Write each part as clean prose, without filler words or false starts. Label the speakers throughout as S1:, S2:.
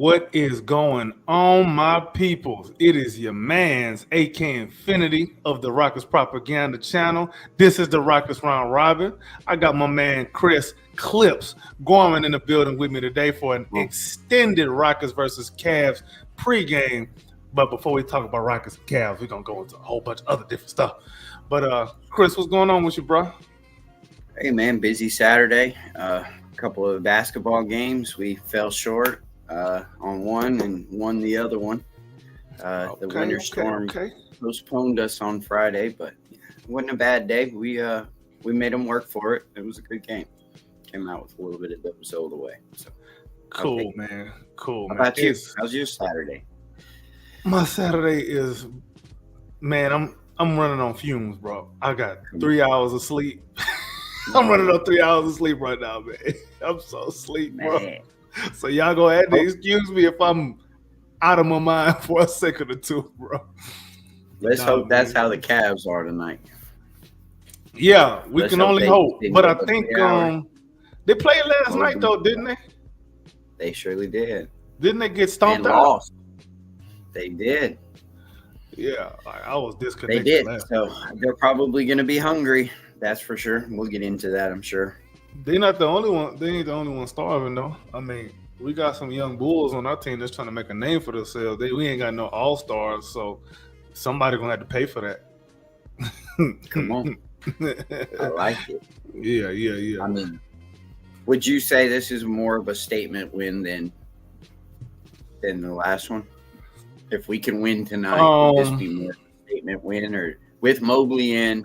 S1: What is going on, my peoples? It is your man's AK Infinity of the Rockets Propaganda Channel. This is the Rockets Round Robin. I got my man Chris Clips Gorman in the building with me today for an extended Rockets versus Cavs pregame. But before we talk about Rockets and Cavs, we're going to go into a whole bunch of other different stuff. But Chris, what's going on with you, bro?
S2: Hey, man, busy Saturday. A couple of basketball games. We fell short on one and won the other one. The winter storm postponed us on Friday, but it wasn't a bad day. We made them work for it. It was a good game. Came out with a little bit of episode away. So
S1: cool, man. Cool,
S2: How
S1: man.
S2: about you? How's your Saturday?
S1: My Saturday is, man, I'm running on fumes, bro. I got 3 hours of sleep. I'm running on 3 hours of sleep right now, man. I'm so asleep, bro.
S2: Man.
S1: So y'all gonna have to excuse me if I'm out of my mind for a second or two, bro.
S2: Let's hope that's how the Cavs are tonight.
S1: Yeah, we can only hope. But I think they played last night though, didn't they?
S2: They surely did.
S1: Didn't they get stomped out?
S2: Lost. They did.
S1: Yeah, I was disconnected.
S2: They did. So they're probably going to be hungry. That's for sure. We'll get into that, I'm sure.
S1: They're not the only one. They ain't the only one starving though. I mean, we got some young bulls on our team that's trying to make a name for themselves. We ain't got no all-stars, so somebody gonna have to pay for that.
S2: Come on. I like it.
S1: Yeah.
S2: I mean, would you say this is more of a statement win than the last one? If we can win tonight, would this be more of a statement win? Or with Mobley in,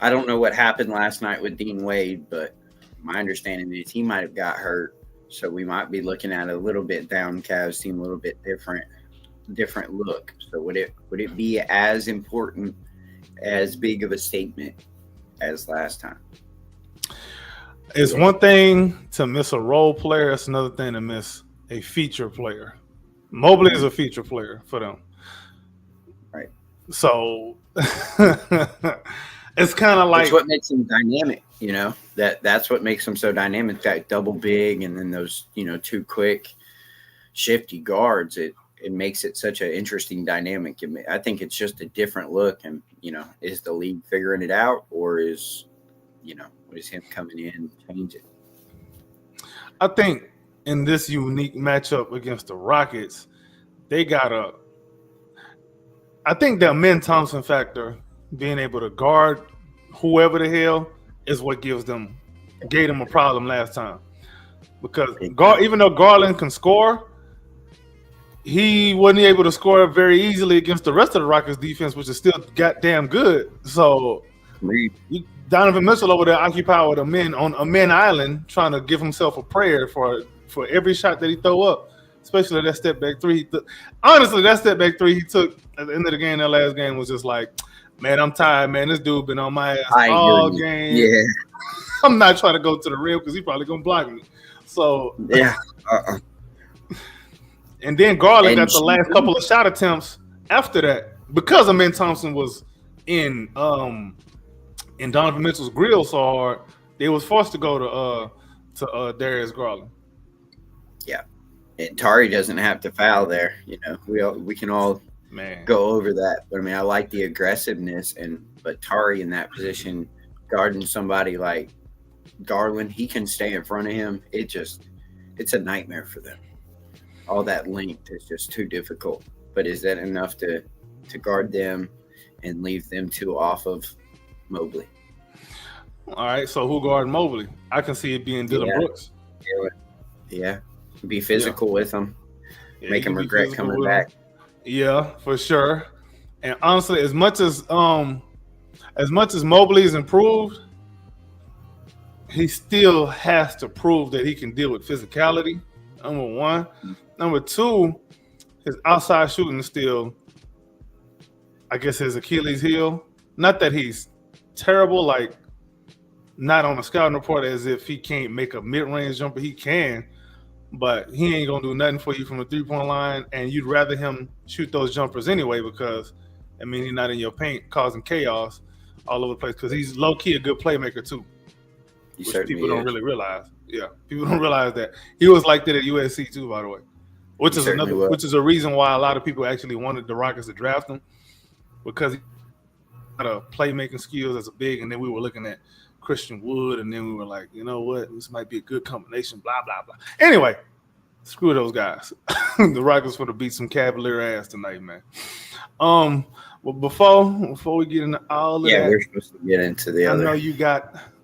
S2: I don't know what happened last night with Dean Wade, but my understanding is he might have got hurt. So we might be looking at a little bit down Cavs team, a little bit different look. So would it be as important, as big of a statement as last time?
S1: It's one thing to miss a role player. It's another thing to miss a feature player. Mobley is a feature player for them.
S2: Right.
S1: So it's kind of like,
S2: it's what makes him dynamic, that's what makes him so dynamic. That double big and then those, two quick shifty guards. It makes it such an interesting dynamic. I think it's just a different look. And, is the league figuring it out, or is him coming in change it?
S1: I think in this unique matchup against the Rockets, I think the Amen Thompson factor, being able to guard whoever the hell, is what gave them a problem last time. Because even though Garland can score, he wasn't able to score very easily against the rest of the Rockets defense, which is still goddamn good. So Donovan Mitchell over there occupied with on Amen Island, trying to give himself a prayer for every shot that he throw up, especially that step back three. Honestly, that step back three he took at the end of the game, that last game, was just like, man, I'm tired, man. This dude been on my ass all game.
S2: Yeah.
S1: I'm not trying to go to the rim because he's probably going to block me. So,
S2: yeah.
S1: And then Garland got the last couple of shot attempts after that because Amen Thompson was in Donovan Mitchell's grill so hard, they was forced to go to Darius Garland. Yeah.
S2: And Tari doesn't have to foul there. We can all go over that. But I mean, I like the aggressiveness, but Tari in that position, guarding somebody like Garland, he can stay in front of him. It's a nightmare for them. All that length is just too difficult. But is that enough to guard them and leave them two off of Mobley?
S1: All right, so who guard Mobley? I can see it being Dillon Brooks.
S2: Yeah. Be physical with him. Make him regret coming back.
S1: Yeah, for sure. And honestly, as much as Mobley's improved, he still has to prove that he can deal with physicality. Number one. Number two, his outside shooting is still, I guess, his Achilles heel. Not that he's terrible, like not on a scouting report as if he can't make a mid-range jumper. He can, but he ain't gonna do nothing for you from the three-point line. And you'd rather him shoot those jumpers anyway because, he's not in your paint causing chaos all over the place because he's low-key a good playmaker too, which people don't really realize. Yeah, people don't realize that. He was like that at USC too, by the way. which is a reason why a lot of people actually wanted the Rockets to draft him, because he had a playmaking skills as a big, and then we were looking at Christian Wood, and then we were like, you know what, this might be a good combination, blah, blah, blah. Anyway, screw those guys. The Rockets would have beat some Cavalier ass tonight, man. Well, before we get into all of that,
S2: yeah, we're supposed to get into the other.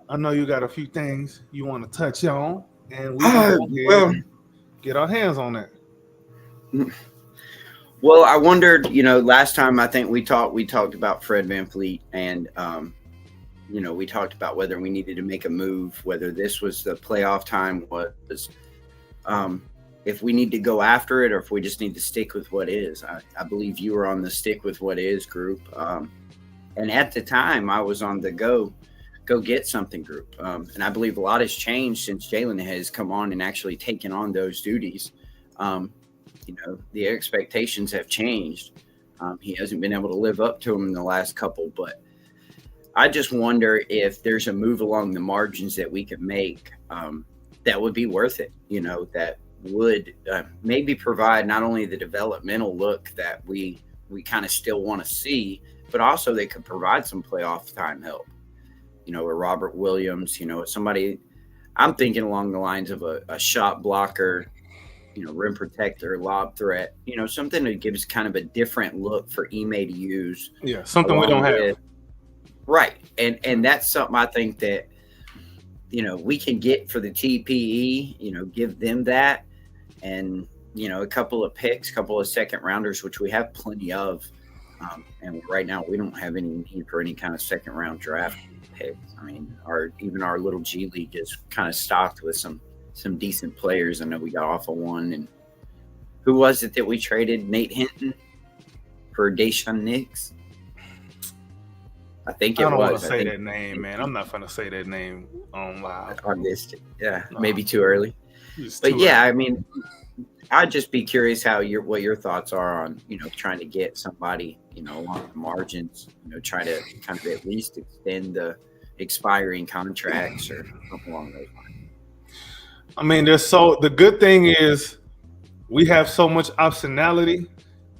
S1: I know you got a few things you want to touch on, and we can get our hands on that.
S2: Well, I wondered, last time I think we talked about Fred VanVleet, and we talked about whether we needed to make a move, whether this was the playoff time, was if we need to go after it or if we just need to stick with what is. I believe you were on the stick with what is group. And at the time I was on the go get something group. And I believe a lot has changed since Jalen has come on and actually taken on those duties. The expectations have changed. He hasn't been able to live up to them in the last couple, but I just wonder if there's a move along the margins that we could make that would be worth it, that would maybe provide not only the developmental look that we kind of still want to see, but also they could provide some playoff time help. With Robert Williams, somebody I'm thinking along the lines of a shot blocker, rim protector, lob threat, something that gives kind of a different look for Ime to use.
S1: Yeah, something we don't have.
S2: Right. And that's something I think that, we can get for the TPE, give them that. And, a couple of picks, couple of second rounders, which we have plenty of. And right now we don't have any need for any kind of second round draft picks. I mean, even our little G League is kind of stocked with some decent players. I know we got off of one. And who was it that we traded? Nate Hinton for Daishen Nix? I think it was.
S1: I don't want to say that name, man. I'm not going to say that name on live.
S2: I missed it. Yeah, maybe too early. But yeah, I mean, I'd just be curious what your thoughts are on, trying to get somebody, along the margins, try to kind of at least extend the expiring contracts or something along those lines.
S1: I mean, the good thing is we have so much optionality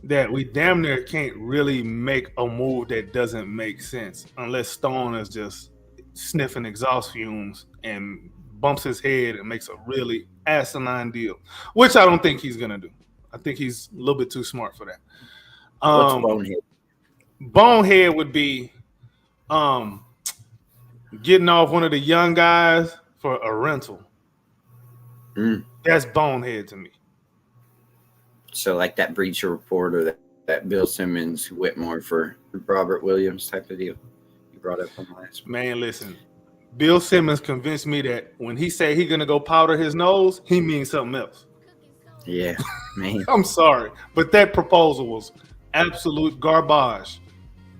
S1: that we damn near can't really make a move that doesn't make sense unless Stone is just sniffing exhaust fumes and bumps his head and makes a really asinine deal, which I don't think he's going to do. I think he's a little bit too smart for that.
S2: What's bonehead?
S1: Bonehead would be getting off one of the young guys for a rental. That's bonehead to me.
S2: So like that Breacher Report or that Bill Simmons Whitmore for Robert Williams type of deal you brought up on the last one.
S1: Man, listen, Bill Simmons convinced me that when he said he's going to go powder his nose, he means something else.
S2: Yeah, man.
S1: I'm sorry, but that proposal was absolute garbage.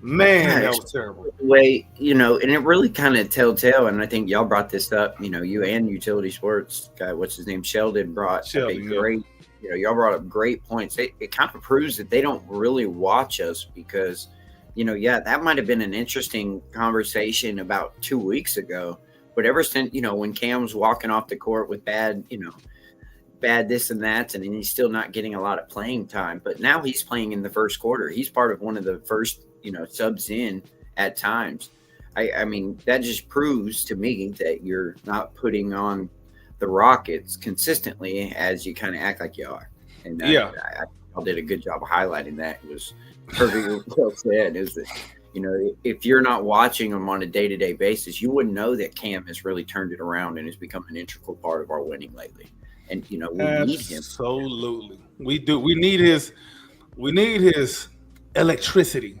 S1: Man, that was terrible.
S2: Way, and it really kind of telltale, and I think y'all brought this up, you and Utility Sports guy, what's his name, Sheldon brought a great y'all brought up great points. It kind of proves that they don't really watch us because, that might have been an interesting conversation about 2 weeks ago. But ever since, when Cam's walking off the court with bad this and that, and he's still not getting a lot of playing time. But now he's playing in the first quarter. He's part of one of the first, subs in at times. I mean, that just proves to me that you're not putting on the Rockets consistently as you kind of act like you are. And I did a good job of highlighting that. It was perfectly well said. Is that, if you're not watching them on a day-to-day basis, you wouldn't know that Cam has really turned it around and has become an integral part of our winning lately. And, we need him.
S1: Absolutely. We do. We need his electricity.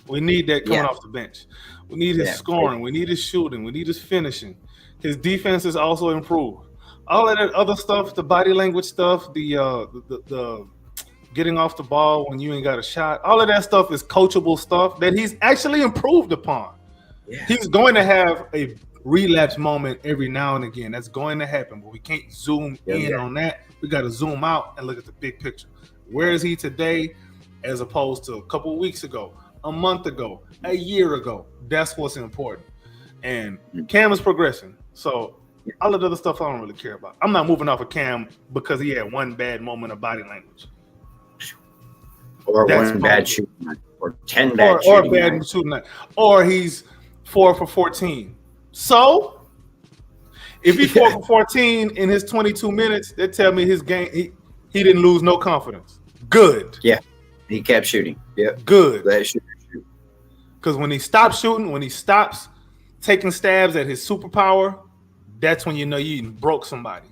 S1: We need that coming off the bench. We need his scoring. We need his shooting. We need his finishing. His defense is also improved. All of that other stuff, the body language stuff, the getting off the ball when you ain't got a shot, all of that stuff is coachable stuff that he's actually improved upon. Yeah. He's going to have a relapse moment every now and again. That's going to happen, but we can't zoom in on that. We got to zoom out and look at the big picture. Where is he today as opposed to a couple of weeks ago, a month ago, a year ago? That's what's important. And Cam is progressing. So, All of the other stuff I don't really care about. I'm not moving off of Cam because he had one bad moment of body language.
S2: Or
S1: That's
S2: one bad
S1: probably-
S2: shooting night. Or 10 bad shooting nights.
S1: shooting night. Or he's 4 for 14. So if he's 4 for 14 in his 22 minutes, they tell me his game he didn't lose no confidence. Good.
S2: Yeah. He kept shooting. Yep.
S1: Good.
S2: Let shoot.
S1: Because when he stops shooting, when he stops taking stabs at his superpower, that's when you know you broke somebody.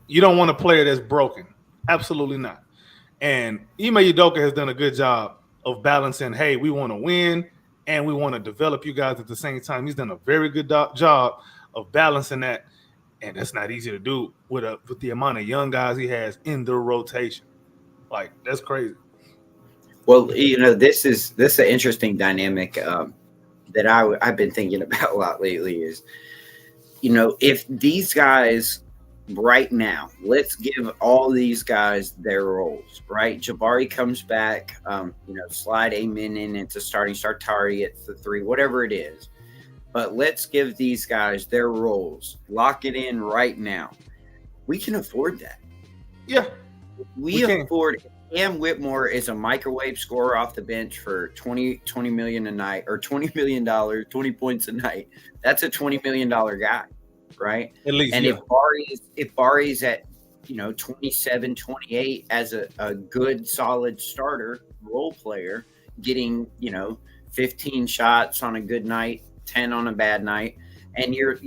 S1: You don't want a player that's broken. Absolutely not. And Ime Udoka has done a good job of balancing, hey, we want to win and we want to develop you guys at the same time. He's done a very good job of balancing that. And that's not easy to do with the amount of young guys he has in the rotation. Like, that's crazy.
S2: Well, this is an interesting dynamic that I've been thinking about a lot lately is, if these guys right now, let's give all these guys their roles, right? Jabari comes back, slide Amen in into starting Sartari at the 3, whatever it is. But let's give these guys their roles. Lock it in right now. We can afford that.
S1: Yeah.
S2: We afford it. Cam Whitmore is a microwave scorer off the bench for $20 million a night, or $20 million, 20 points a night. That's a $20 million guy, right?
S1: At least.
S2: And
S1: yeah.
S2: if Bari's at 27, 28 as a good solid starter role player, getting 15 shots on a good night, 10 on a bad night, and you're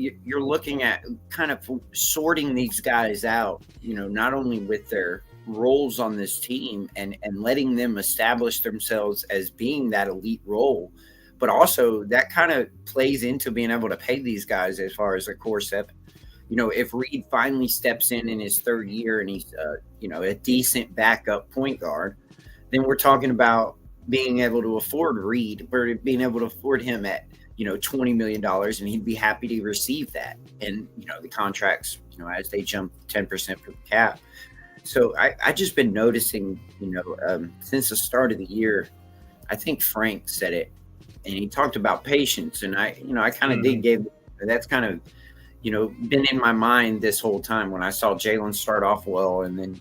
S2: looking at kind of sorting these guys out, not only with their roles on this team and letting them establish themselves as being that elite role, but also that kind of plays into being able to pay these guys as far as a core 7. If Reed finally steps in his 3rd year and he's a decent backup point guard, then we're talking about being able to afford Reed. We're being able to afford him at $20 million, and he'd be happy to receive that. And the contracts, as they jump 10% for the cap. So I just been noticing, since the start of the year, I think Frank said it, and he talked about patience, and I kind of did give that's kind of been in my mind this whole time. When I saw Jalen start off well and then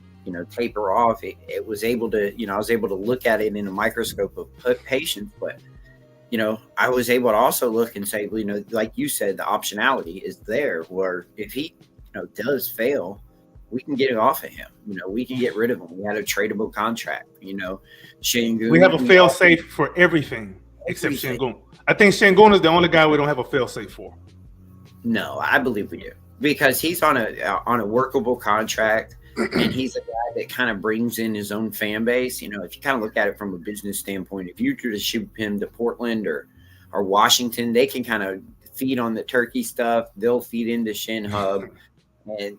S2: taper off, it was able to I was able to look at it in a microscope of patience, but I was able to also look and say, like you said, the optionality is there, where if he does fail, we can get it off of him. We can get rid of him. We had a tradable contract. Şengün.
S1: We have a fail safe for everything except Şengün. I think Şengün is the only guy we don't have a fail safe for.
S2: No, I believe we do, because he's on a workable contract, and he's a guy that kind of brings in his own fan base. If you kind of look at it from a business standpoint, if you were to ship him to Portland or Washington, they can kind of feed on the turkey stuff. They'll feed into Shin Hub, and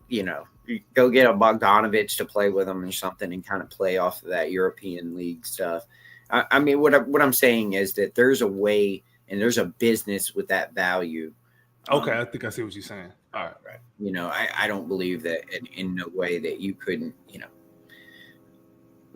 S2: go get a Bogdanovich to play with them or something and kind of play off of that European League stuff. I mean, what I'm saying is that there's a way and there's a business with that value.
S1: Okay, I think I see what you're saying. All right.
S2: Right. I don't believe that in no way that you couldn't,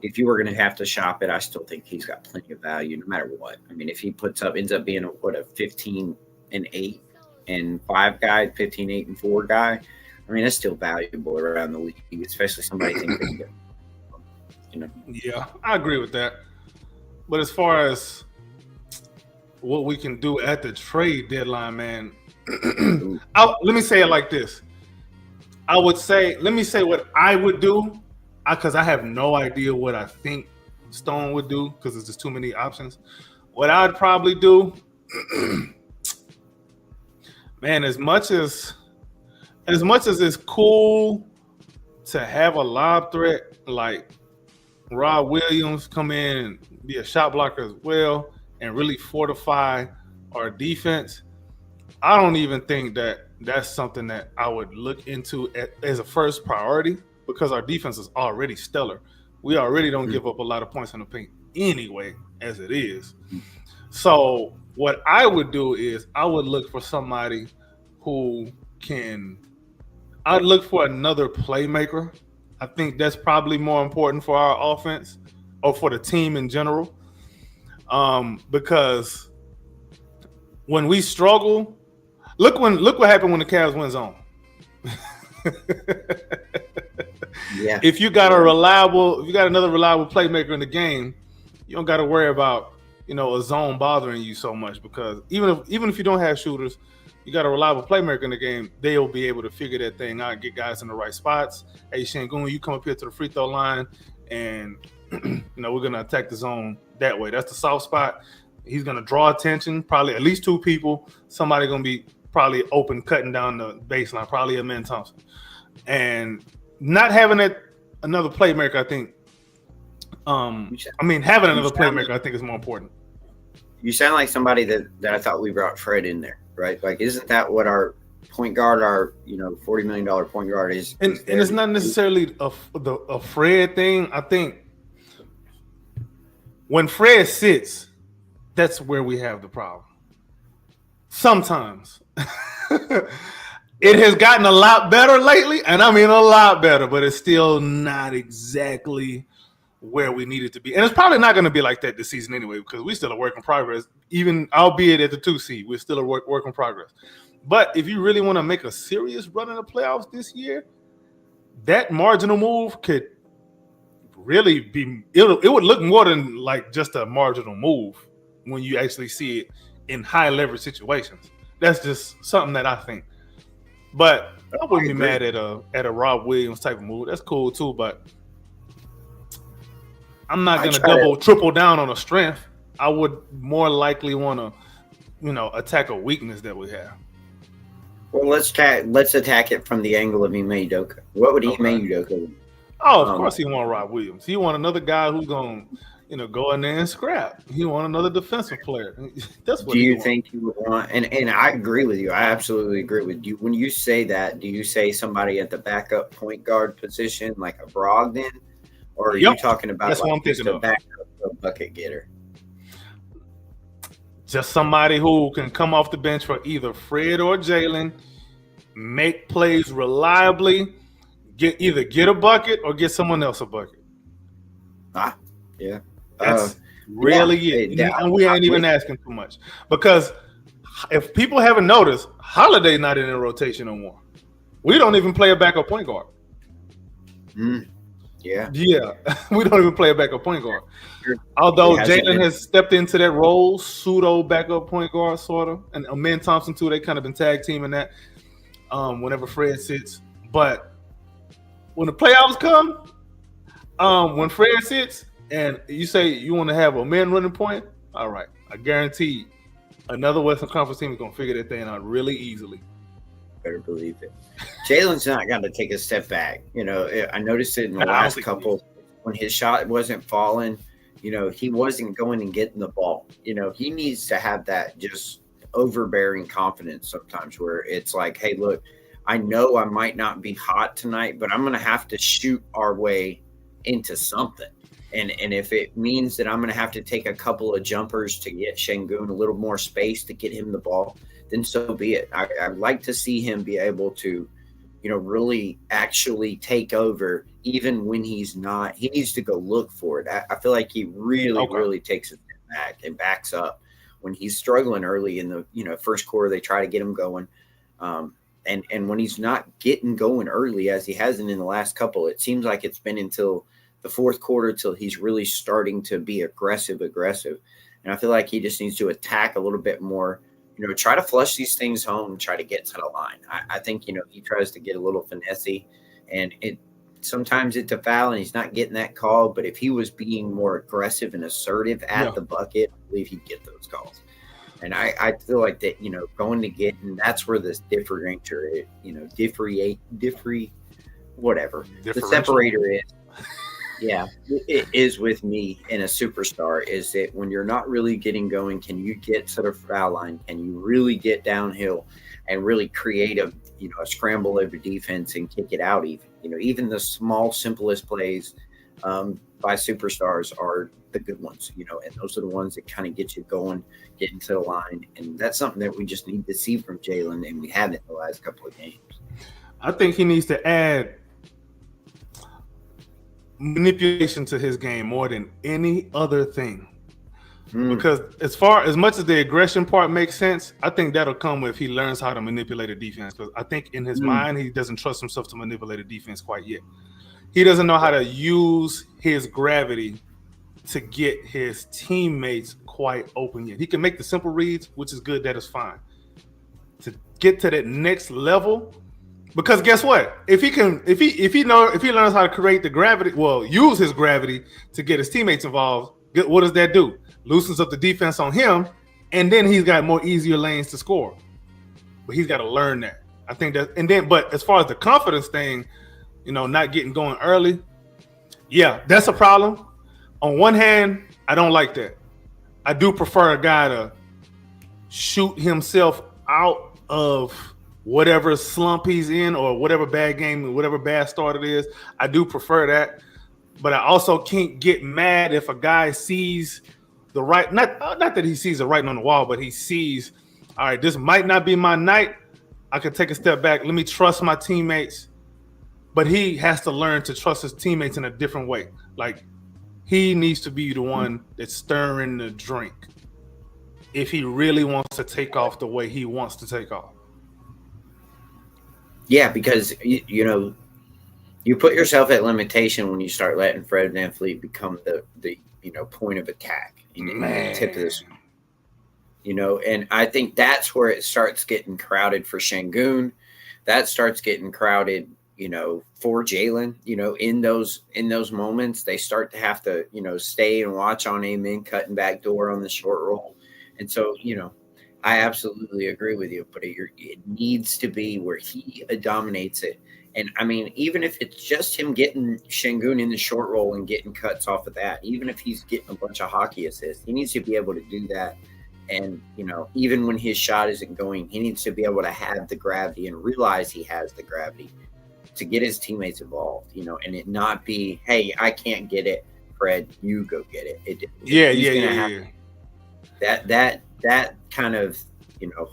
S2: if you were going to have to shop it, I still think he's got plenty of value no matter what. I mean, if he ends up being a 15-8 and 5 guy, 15-8 and 4 guy, I mean, that's still valuable around the league, especially somebody thinking,
S1: Yeah, I agree with that. But as far as what we can do at the trade deadline, man, let me say it like this. Let me say what I would do, because I have no idea what I think Stone would do, because there's just too many options. What I'd probably do, man, as much as it's cool to have a lob threat like Rob Williams come in and be a shot blocker as well and really fortify our defense, I don't even think that that's something that I would look into as a first priority, because our defense is already stellar. We already don't give up a lot of points in the paint anyway, as it is. So what I would do is I would look for somebody I'd look for another playmaker. I think that's probably more important for our offense or for the team in general. Because when we struggle, look what happened when the Cavs went zone.
S2: Yeah.
S1: If you got another reliable playmaker in the game, you don't got to worry about a zone bothering you so much, because even if you don't have shooters, you got a reliable playmaker in the game. They'll be able to figure that thing out, get guys in the right spots. Hey, Shangoon, you come up here to the free throw line, and we're gonna attack the zone that way. That's the soft spot. He's gonna draw attention, probably at least two people. Somebody gonna be probably open, cutting down the baseline, probably a Man Thompson. And not having another playmaker, I think. Having another playmaker, I think, is more important.
S2: You sound like somebody that I thought we brought Fred in there, right? Like, isn't that what our point guard, our $40 million point guard is?
S1: And it's not necessarily a Fred thing. I think when Fred sits, that's where we have the problem. Sometimes. It has gotten a lot better lately, and I mean a lot better, but it's still not exactly where we need it to be. And it's probably not going to be like that this season anyway, because we're still a work in progress, even albeit at the 2 seed. We're still a work in progress. But if you really want to make a serious run in the playoffs this year, that marginal move could really be – it would look more than like just a marginal move when you actually see it in high leverage situations. That's just something that I think. But I wouldn't be mad at a Rob Williams type of move. That's cool too, but I'm not going to triple down on a strength. I would more likely want to, attack a weakness that we have.
S2: Well, let's attack it from the angle of Ime Udoka. What would Ime Udoka do?
S1: Oh, of course he want Rob Williams. He want another guy who's going to, go in there and scrap. He want another defensive player. That's what.
S2: Do you think he would want? And I agree with you. I absolutely agree with you. When you say that, do you say somebody at the backup point guard position, like a Brogdon, or are you talking about
S1: that's what I'm thinking
S2: a backup bucket getter?
S1: Just somebody who can come off the bench for either Fred or Jalen, make plays reliably, get a bucket or get someone else a bucket.
S2: Yeah.
S1: That's really it. And we ain't even asking too much. Because if people haven't noticed, Holiday's not in the rotation no more. We don't even play a backup point guard.
S2: Yeah.
S1: We don't even play a backup point guard. Although Jalen has stepped into that role, pseudo backup point guard, sort of. And Amen Thompson, too, they kind of been tag teaming that whenever Fred sits. But when the playoffs come, when Fred sits and you say you want to have a man running point, all right, I guarantee another Western Conference team is going to figure that thing out really easily.
S2: Better believe it. Jalen's not going to take a step back. I noticed it in the last couple when his shot wasn't falling. He wasn't going and getting the ball. He needs to have that just overbearing confidence sometimes where it's like, hey, look, I know I might not be hot tonight, but I'm going to have to shoot our way into something. And if it means that I'm going to have to take a couple of jumpers to get Şengün a little more space to get him the ball, then so be it. I'd like to see him be able to, really actually take over even when he's not. He needs to go look for it. I feel like he really takes a step back and backs up when he's struggling early in the first quarter. They try to get him going. And when he's not getting going early, as he hasn't in the last couple, it seems like it's been until the fourth quarter till he's really starting to be aggressive. And I feel like he just needs to attack a little bit more, try to flush these things home, try to get to the line. I think, he tries to get a little finessey, and sometimes it's a foul and he's not getting that call. But if he was being more aggressive and assertive at the bucket, I believe he'd get those calls. And I feel like that, going to get, and that's where this the separator is. Yeah, it is with me in a superstar is that when you're not really getting going, can you get to the foul line? Can you really get downhill and really create a scramble over defense and kick it out even? Even the small, simplest plays by superstars are the good ones, and those are the ones that kind of get you going, get into the line. And that's something that we just need to see from Jalen, and we haven't the last couple of games.
S1: I think he needs to add manipulation to his game more than any other thing. Because as much as the aggression part makes sense, I think that'll come if he learns how to manipulate a defense. Because I think in his mind, he doesn't trust himself to manipulate a defense quite yet. He doesn't know how to use his gravity to get his teammates quite open yet. He can make the simple reads, which is good. That is fine. To get to that next level, because guess what? If he learns how to create the gravity, use his gravity to get his teammates involved. What does that do? Loosens up the defense on him, and then he's got more easier lanes to score. But he's got to learn that. I think that, but as far as the confidence thing, not getting going early, yeah, that's a problem. On one hand, I don't like that. I do prefer a guy to shoot himself out of whatever slump he's in or whatever bad game, whatever bad start it is. I do prefer that. But I also can't get mad if a guy sees the right, not that he sees the writing on the wall, but he sees, all right, this might not be my night. I can take a step back. Let me trust my teammates. But he has to learn to trust his teammates in a different way. Like, he needs to be the one that's stirring the drink if he really wants to take off the way he wants to take off.
S2: Yeah, because, you put yourself at limitation when you start letting Fred VanVleet become the point of attack. Tip of this, and I think that's where it starts getting crowded for Şengün. That starts getting crowded, for Jalen. In those moments, they start to have to, stay and watch on Amen cutting back door on the short roll, and so I absolutely agree with you. But it needs to be where he dominates it. And I mean, even if it's just him getting Şengün in the short roll and getting cuts off of that, even if he's getting a bunch of hockey assists, he needs to be able to do that. And, even when his shot isn't going, he needs to be able to have the gravity and realize he has the gravity to get his teammates involved, and it not be, hey, I can't get it, Fred, you go get it. That kind of,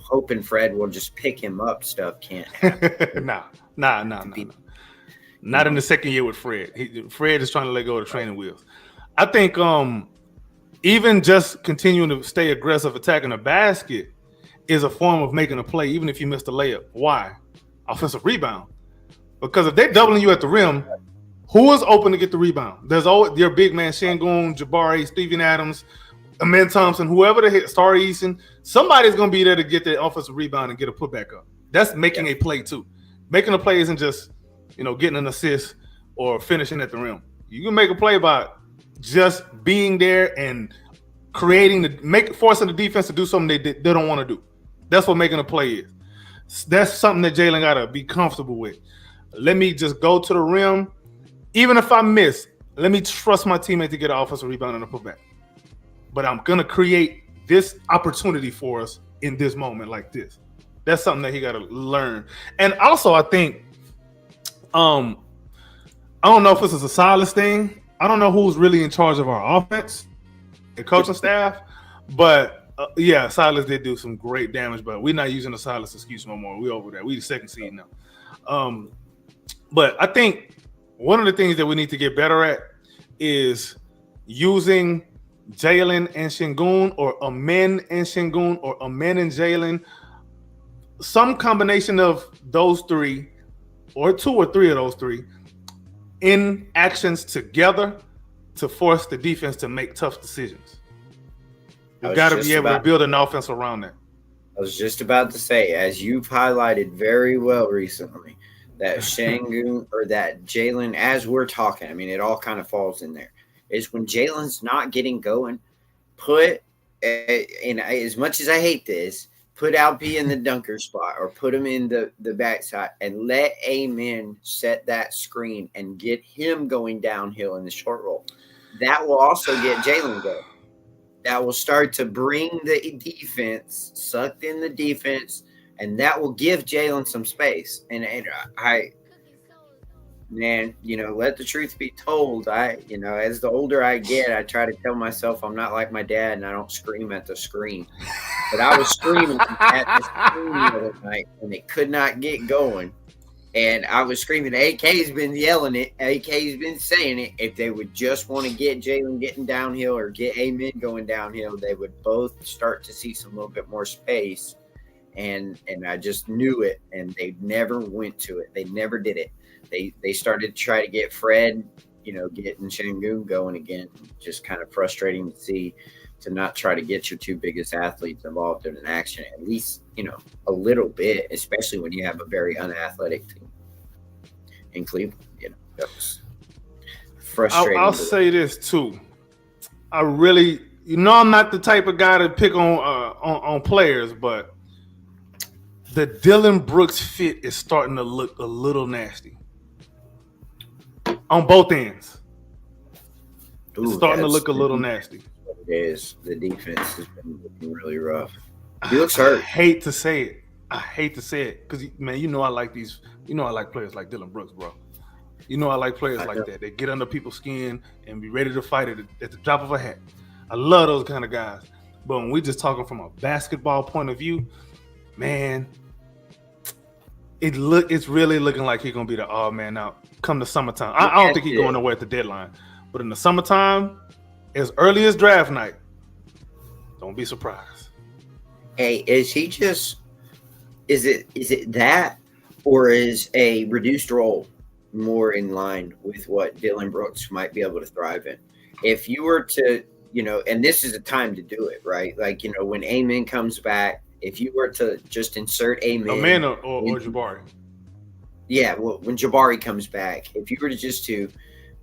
S2: hoping Fred will just pick him up stuff can't happen.
S1: Nah. Not in the second year with Fred. Fred is trying to let go of the training wheels. I think even just continuing to stay aggressive, attacking the basket is a form of making a play, even if you missed a layup. Why? Offensive rebound. Because if they're doubling you at the rim, who is open to get the rebound? There's always your big man, Şengün, Jabari, Steven Adams, Amen Thompson, whoever the hit, Star Eason, somebody's going to be there to get the offensive rebound and get a putback up. That's making a play too. Making a play isn't just, getting an assist or finishing at the rim. You can make a play by just being there and forcing the defense to do something they don't want to do. That's what making a play is. That's something that Jalen got to be comfortable with. Let me just go to the rim. Even if I miss, let me trust my teammate to get an offensive rebound and a putback. But I'm going to create this opportunity for us in this moment like this. That's something that he got to learn. And also, I think, I don't know if this is a Silas thing. I don't know who's really in charge of our offense, the coaching staff. But, Silas did do some great damage. But we're not using the Silas excuse no more. We over there. We the second seed now. But I think one of the things that we need to get better at is using Jalen and Şengün, or Amen and Şengün, or Amen and Jalen. Some combination of those three, or two or three of those three, in actions together to force the defense to make tough decisions. You got to be able to build an offense around that.
S2: I was just about to say, as you've highlighted very well recently, that Şengün or that Jalen, as we're talking, I mean, it all kind of falls in there, is when Jalen's not getting going, and as much as I hate this, put Alpi in the dunker spot or put him in the backside and let Amen set that screen and get him going downhill in the short roll. That will also get Jalen going. That will start to bring the defense, sucked in the defense, and that will give Jalen some space. And let the truth be told. As the older I get, I try to tell myself I'm not like my dad and I don't scream at the screen. But I was screaming at the screen the other night and it could not get going. And I was screaming, AK's been yelling it. AK's been saying it. If they would just want to get Jalen getting downhill or get Amen going downhill, they would both start to see some little bit more space. And I just knew it. And they never went to it. They never did it. They started to try to get Fred, getting Shangoon going again. Just kind of frustrating to see, to not try to get your two biggest athletes involved in an action, at least, a little bit, especially when you have a very unathletic team in Cleveland. That was frustrating.
S1: I'll say this too. I really, I'm not the type of guy to pick on players, but the Dylan Brooks fit is starting to look a little nasty on both ends. It's starting to look a little nasty.
S2: It is. The defense has been looking really rough. He looks hurt.
S1: I hate to say it because, man, I like these. I like players like Dylan Brooks, bro. I like players like that. They get under people's skin and be ready to fight at the drop of a hat. I love those kind of guys. But when we just talking from a basketball point of view, man, it's really looking like he's gonna be the odd man out come the summertime. I don't think he's going nowhere at the deadline, but in the summertime, as early as draft night, don't be surprised.
S2: Hey, is he just? Is it that, or is a reduced role more in line with what Dylan Brooks might be able to thrive in? If you were to, and this is a time to do it, right? Like, when Amen comes back, if you were to just insert Amen
S1: or Jabari.
S2: Yeah, well, when Jabari comes back, if you were to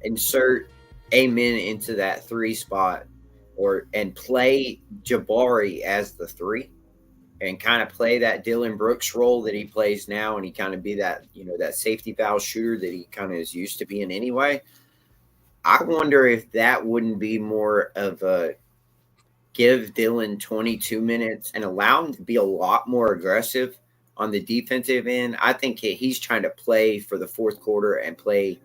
S2: insert Amen into that 3 spot and play Jabari as the 3 and kind of play that Dylan Brooks role that he plays now, and he kind of be that, that safety valve shooter that he kind of is used to being anyway, I wonder if that wouldn't be more of a give Dylan 22 minutes and allow him to be a lot more aggressive on the defensive end. I think he's trying to play for the fourth quarter and play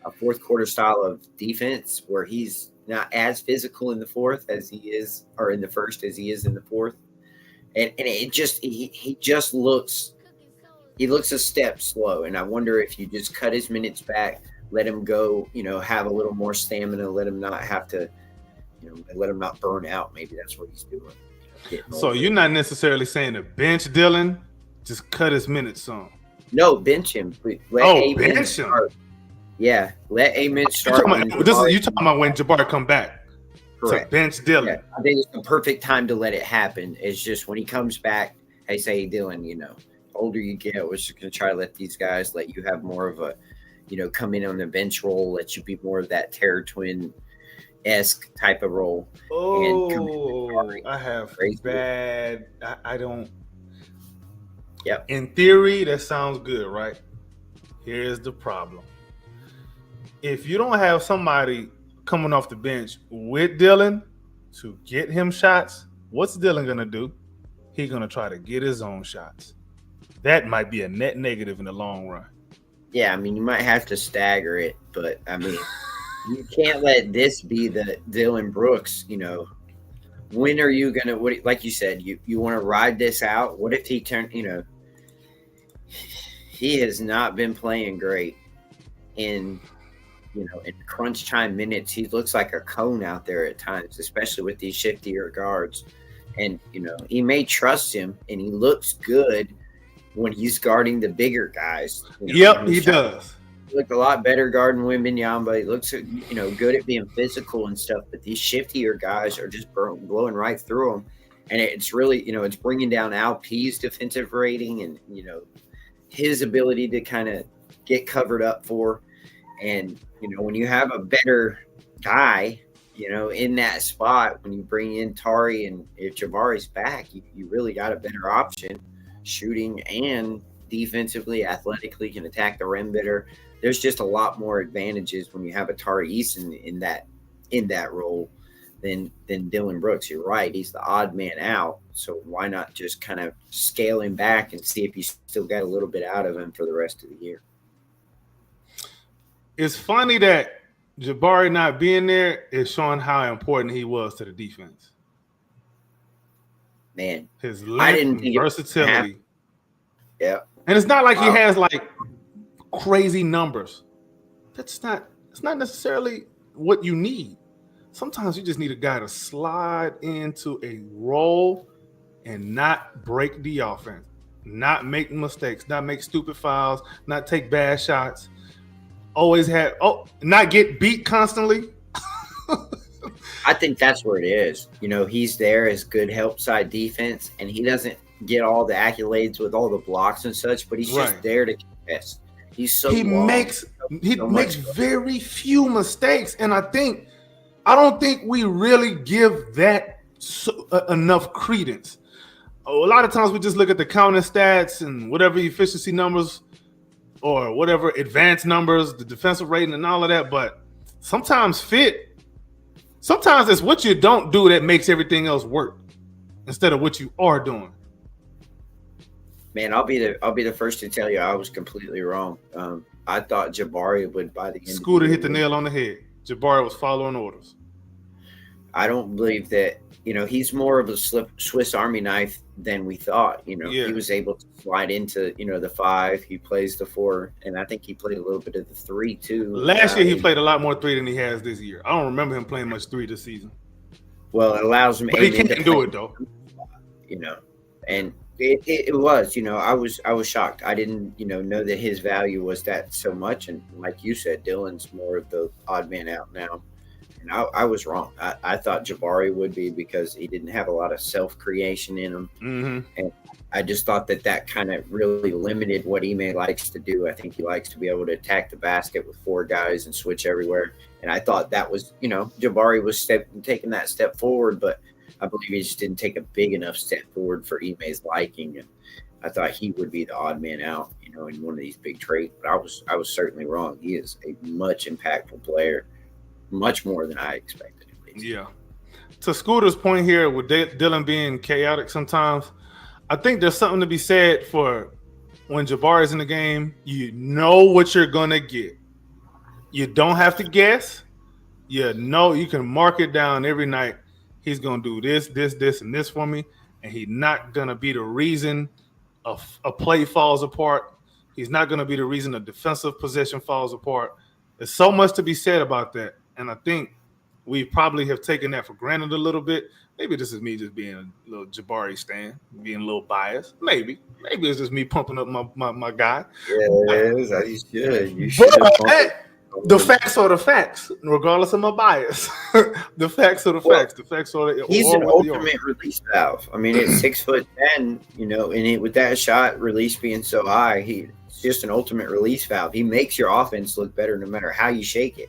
S2: a fourth quarter style of defense where he's not as physical in the fourth as he is, or in the first as he is in the fourth. And it just, he just looks a step slow. And I wonder if you just cut his minutes back, let him go, have a little more stamina, let him not have to, let him not burn out. Maybe that's what he's doing.
S1: So you're not necessarily saying to bench Dylan, just cut his minutes some.
S2: No, bench him.
S1: Bench him.
S2: Yeah, let Amen start.
S1: You talking about when Jabari come back? Correct. To bench Dylan. Yeah,
S2: I think it's the perfect time to let it happen. It's just when he comes back, hey, say, Dylan, older you get, we're just going to try to let these guys let you have more of a, come in on the bench role, let you be more of that Terror Twin-esque type of role.
S1: I have bad. I don't.
S2: Yep.
S1: In theory, that sounds good, right? Here's the problem. If you don't have somebody coming off the bench with Dylan to get him shots, what's Dylan going to do? He's going to try to get his own shots. That might be a net negative in the long run.
S2: Yeah, you might have to stagger it, but, you can't let this be the Dylan Brooks, when are you going to, like you said, you want to ride this out? What if he he has not been playing great in crunch time minutes. He looks like a cone out there at times, especially with these shiftier guards. And, he may trust him, and he looks good when he's guarding the bigger guys.
S1: Yep, he does.
S2: He looked a lot better guarding Wembanyama. He looks, good at being physical and stuff. But these shiftier guys are just blowing right through him. And it's really, it's bringing down Al P's defensive rating and, his ability to kind of get covered up for. And, when you have a better guy, in that spot, when you bring in Tari and if Jabari's back, you really got a better option shooting and defensively, athletically, can attack the rim better. There's just a lot more advantages when you have a Tari Eason in that role than Dylan Brooks. You're right. He's the odd man out. So why not just kind of scale him back and see if you still got a little bit out of him for the rest of the year?
S1: It's funny that Jabari not being there is showing how important he was to the defense.
S2: Man,
S1: his length and versatility.
S2: Yeah.
S1: And it's not like he has crazy numbers. It's not necessarily what you need. Sometimes you just need a guy to slide into a role and not break the offense, not make mistakes, not make stupid fouls, not take bad shots. Not get beat constantly.
S2: I think that's where it is. He's there as good help side defense, and he doesn't get all the accolades with all the blocks and such, but he's just there to contest. He's so
S1: he
S2: long,
S1: makes very few mistakes, and I don't think we really give that enough credence. A lot of times we just look at the counting stats and whatever efficiency numbers or whatever advanced numbers, the defensive rating and all of that, but sometimes it's what you don't do that makes everything else work instead of what you are doing.
S2: Man, I'll be the first to tell you I was completely wrong. I thought Jabari would by the end.
S1: Scooter hit the nail on the head. Jabari was following orders.
S2: I don't believe that. He's more of a Swiss Army knife than we thought. He was able to slide into the 5. He plays the 4, and I think he played a little bit of the 3 too.
S1: Last year he played a lot more 3 than he has this year. I don't remember him playing much 3 this season.
S2: Well, it allows him.
S1: But he can't do it though.
S2: And it was. I was shocked. I didn't know that his value was that so much. And like you said, Dylan's more of the odd man out now. And I was wrong. I thought Jabari would be because he didn't have a lot of self-creation in him.
S1: Mm-hmm.
S2: And I just thought that kind of really limited what Ime likes to do. I think he likes to be able to attack the basket with 4 guys and switch everywhere. And I thought that was, Jabari was taking that step forward, but I believe he just didn't take a big enough step forward for Ime's liking. And I thought he would be the odd man out, in one of these big trades. But I was certainly wrong. He is a much impactful player. Much more than I expected, at least.
S1: Yeah. To Scooter's point here with Dylan being chaotic sometimes, I think there's something to be said for when Jabari's in the game, you know what you're going to get. You don't have to guess. You know you can mark it down every night. He's going to do this, and this for me, and he's not going to be the reason a play falls apart. He's not going to be the reason a defensive possession falls apart. There's so much to be said about that. And I think we probably have taken that for granted a little bit. Maybe this is me just being a little Jabari stan, being a little biased. Maybe it's just me pumping up my guy.
S2: Yeah, it is. You should.
S1: The facts are the facts, regardless of my bias. The facts are the facts. The facts are the.
S2: He's an ultimate release valve. I mean, it's 6'10", and with that shot release being so high, he's just an ultimate release valve. He makes your offense look better no matter how you shake it.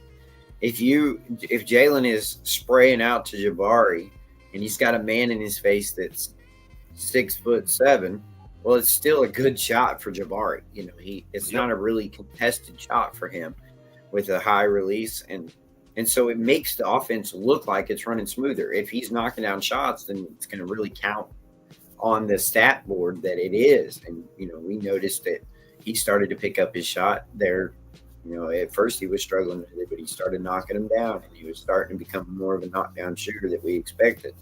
S2: If Jalen is spraying out to Jabari and he's got a man in his face that's 6'7", well, it's still a good shot for Jabari. It's not a really contested shot for him with a high release, and so it makes the offense look like it's running smoother. If he's knocking down shots, then it's going to really count on the stat board that it is. And we noticed that he started to pick up his shot there. At first he was struggling with it, but he started knocking him down, and he was starting to become more of a knockdown shooter that we expected.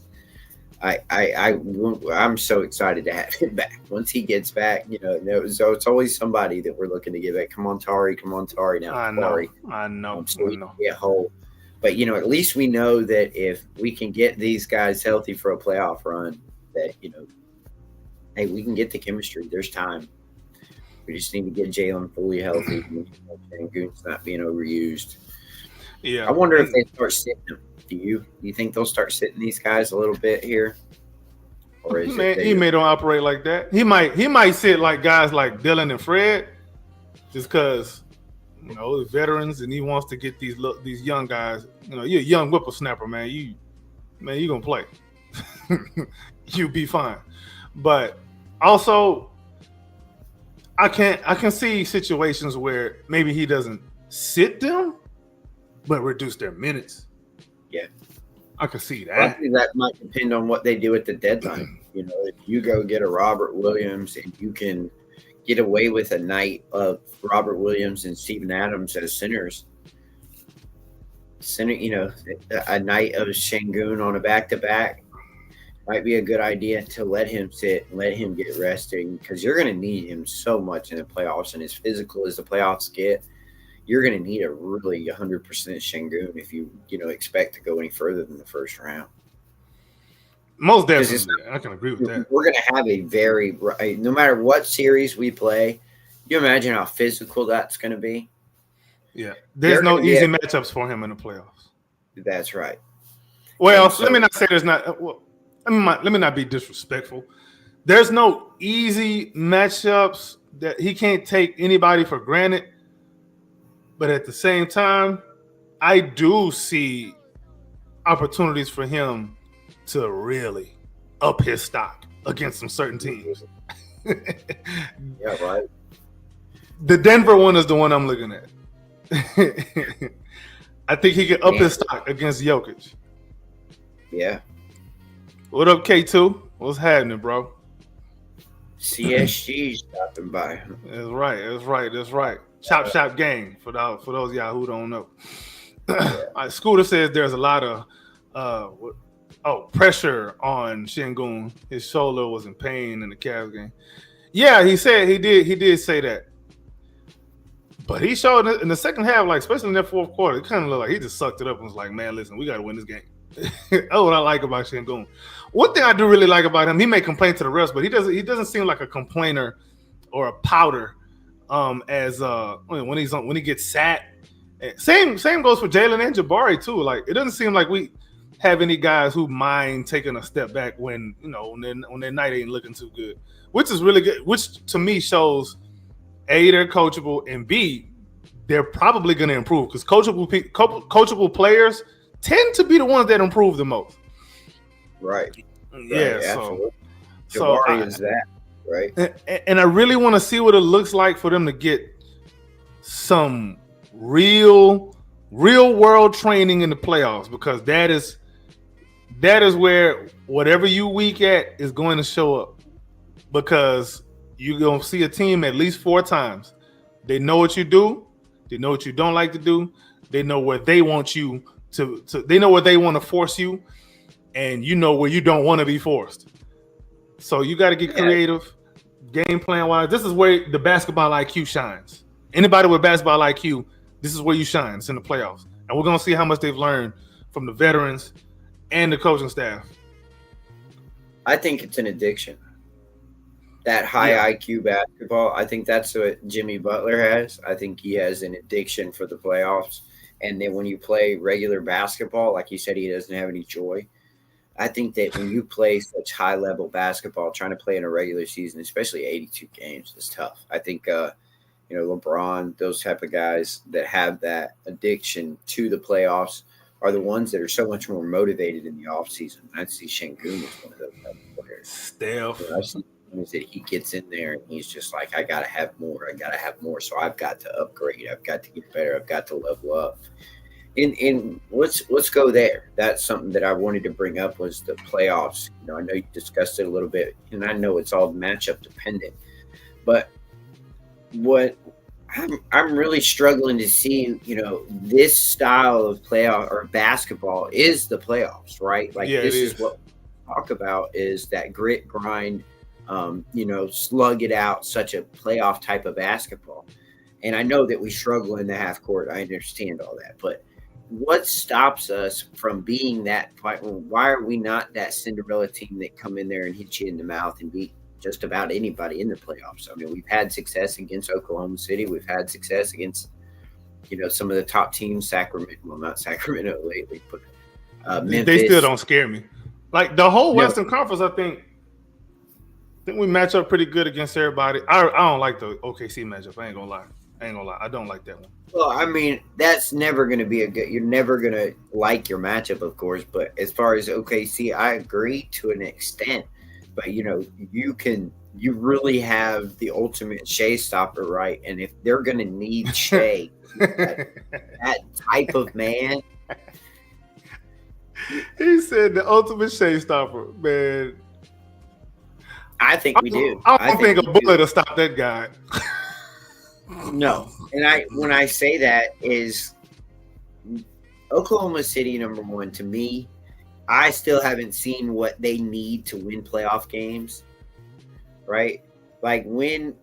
S2: I'm so excited to have him back. Once he gets back, so it's always somebody that we're looking to get back. Come on, Tari now.
S1: I know.
S2: So we can get whole. But at least we know that if we can get these guys healthy for a playoff run, that hey, we can get the chemistry. There's time. We just need to get Jalen fully healthy. Shangoon's not being overused.
S1: Yeah.
S2: I wonder if they start sitting them. Do you think they'll start sitting these guys a little bit here? Or is
S1: he may don't operate like that. He might sit like guys like Dylan and Fred, just because veterans, and he wants to get these young guys. You're a young whippersnapper, man. You gonna play. You be fine. But also, I can see situations where maybe he doesn't sit them, but reduce their minutes.
S2: Yeah,
S1: I can see that.
S2: I think that might depend on what they do at the deadline. If you go get a Robert Williams and you can get away with a night of Robert Williams and Steven Adams as centers, a night of Shangoon on a back-to-back, might be a good idea to let him sit, let him get resting, because you're going to need him so much in the playoffs. And as physical as the playoffs get, you're going to need a really 100% Şengün if you expect to go any further than the first round.
S1: Most definitely, I can agree with that.
S2: We're going to have a very no matter what series we play. You imagine how physical that's going to be.
S1: Yeah, there's no easy matchups for him in the playoffs.
S2: That's right.
S1: Well, let me not say there's not. Well, let me not be disrespectful. There's no easy matchups that he can't take anybody for granted. But at the same time, I do see opportunities for him to really up his stock against some certain teams.
S2: Yeah, right.
S1: The Denver one is the one I'm looking at. I think he can up his stock against Jokic.
S2: Yeah.
S1: What up, K2? What's happening, bro?
S2: CSG stopping by.
S1: That's right. Chop shop gang for those of y'all who don't know. Scooter says there's a lot of pressure on Şengün. His shoulder was in pain in the Cavs game. Yeah, he said he did say that. But he showed in the second half, like especially in that fourth quarter, it kind of looked like he just sucked it up and was like, "Man, listen, we got to win this game." That's what I like about Şengün. One thing I do really like about him, he may complain to the refs, but he doesn't seem like a complainer or a pouter. As when he gets sat. Same goes for Jalen and Jabari too. Like it doesn't seem like we have any guys who mind taking a step back when when their night ain't looking too good, which is really good. Which to me shows A, they're coachable, and B, they're probably going to improve because coachable players tend to be the ones that improve the most.
S2: Right.
S1: Yeah.
S2: Absolutely. Jabari is that. Right.
S1: And I really want to see what it looks like for them to get some real world training in the playoffs, because that is where whatever you weak at is going to show up, because you're going to see a team at least 4 times. They know what you do. They know what you don't like to do. They know where they want you to they know where they want to force you, and you know where you don't want to be forced. So you got to get creative, game plan wise. This is where the basketball IQ shines. Anybody with basketball IQ, this is where you shine. It's in the playoffs. And we're going to see how much they've learned from the veterans and the coaching staff.
S2: I think it's an addiction. That high IQ basketball, I think that's what Jimmy Butler has. I think he has an addiction for the playoffs. And then when you play regular basketball, like you said, he doesn't have any joy. I think that when you play such high-level basketball, trying to play in a regular season, especially 82 games, is tough. I think, LeBron, those type of guys that have that addiction to the playoffs are the ones that are so much more motivated in the offseason. I see Şengün as one of those type of players.
S1: Steph.
S2: I see that he gets in there and he's just like, I got to have more. So I've got to upgrade. I've got to get better. I've got to level up. And let's go there. That's something that I wanted to bring up was the playoffs. I know you discussed it a little bit, and I know it's all matchup dependent. But what I'm really struggling to see, this style of playoff or basketball is the playoffs, right? Like this is what we talk about is that grit, grind, slug it out, such a playoff type of basketball. And I know that we struggle in the half court. I understand all that, but what stops us from being that? Why are we not that Cinderella team that come in there and hit you in the mouth and beat just about anybody in the playoffs? I mean, we've had success against Oklahoma City. We've had success against, some of the top teams, Sacramento. Well, not Sacramento lately, but Memphis.
S1: They still don't scare me. Like the whole Western Conference, I think we match up pretty good against everybody. I don't like the OKC matchup. I ain't gonna lie. I don't like that one.
S2: Well, I mean, that's never going to be you're never going to like your matchup, of course. But as far as OKC, I agree to an extent. But, you really have the ultimate Shea stopper, right? And if they're going to need Shea, that type of man.
S1: He said the ultimate Shea stopper, man.
S2: I think we do.
S1: I don't think a bullet will stop that guy.
S2: No. And when I say that is Oklahoma City, number one, to me, I still haven't seen what they need to win playoff games, right? Like when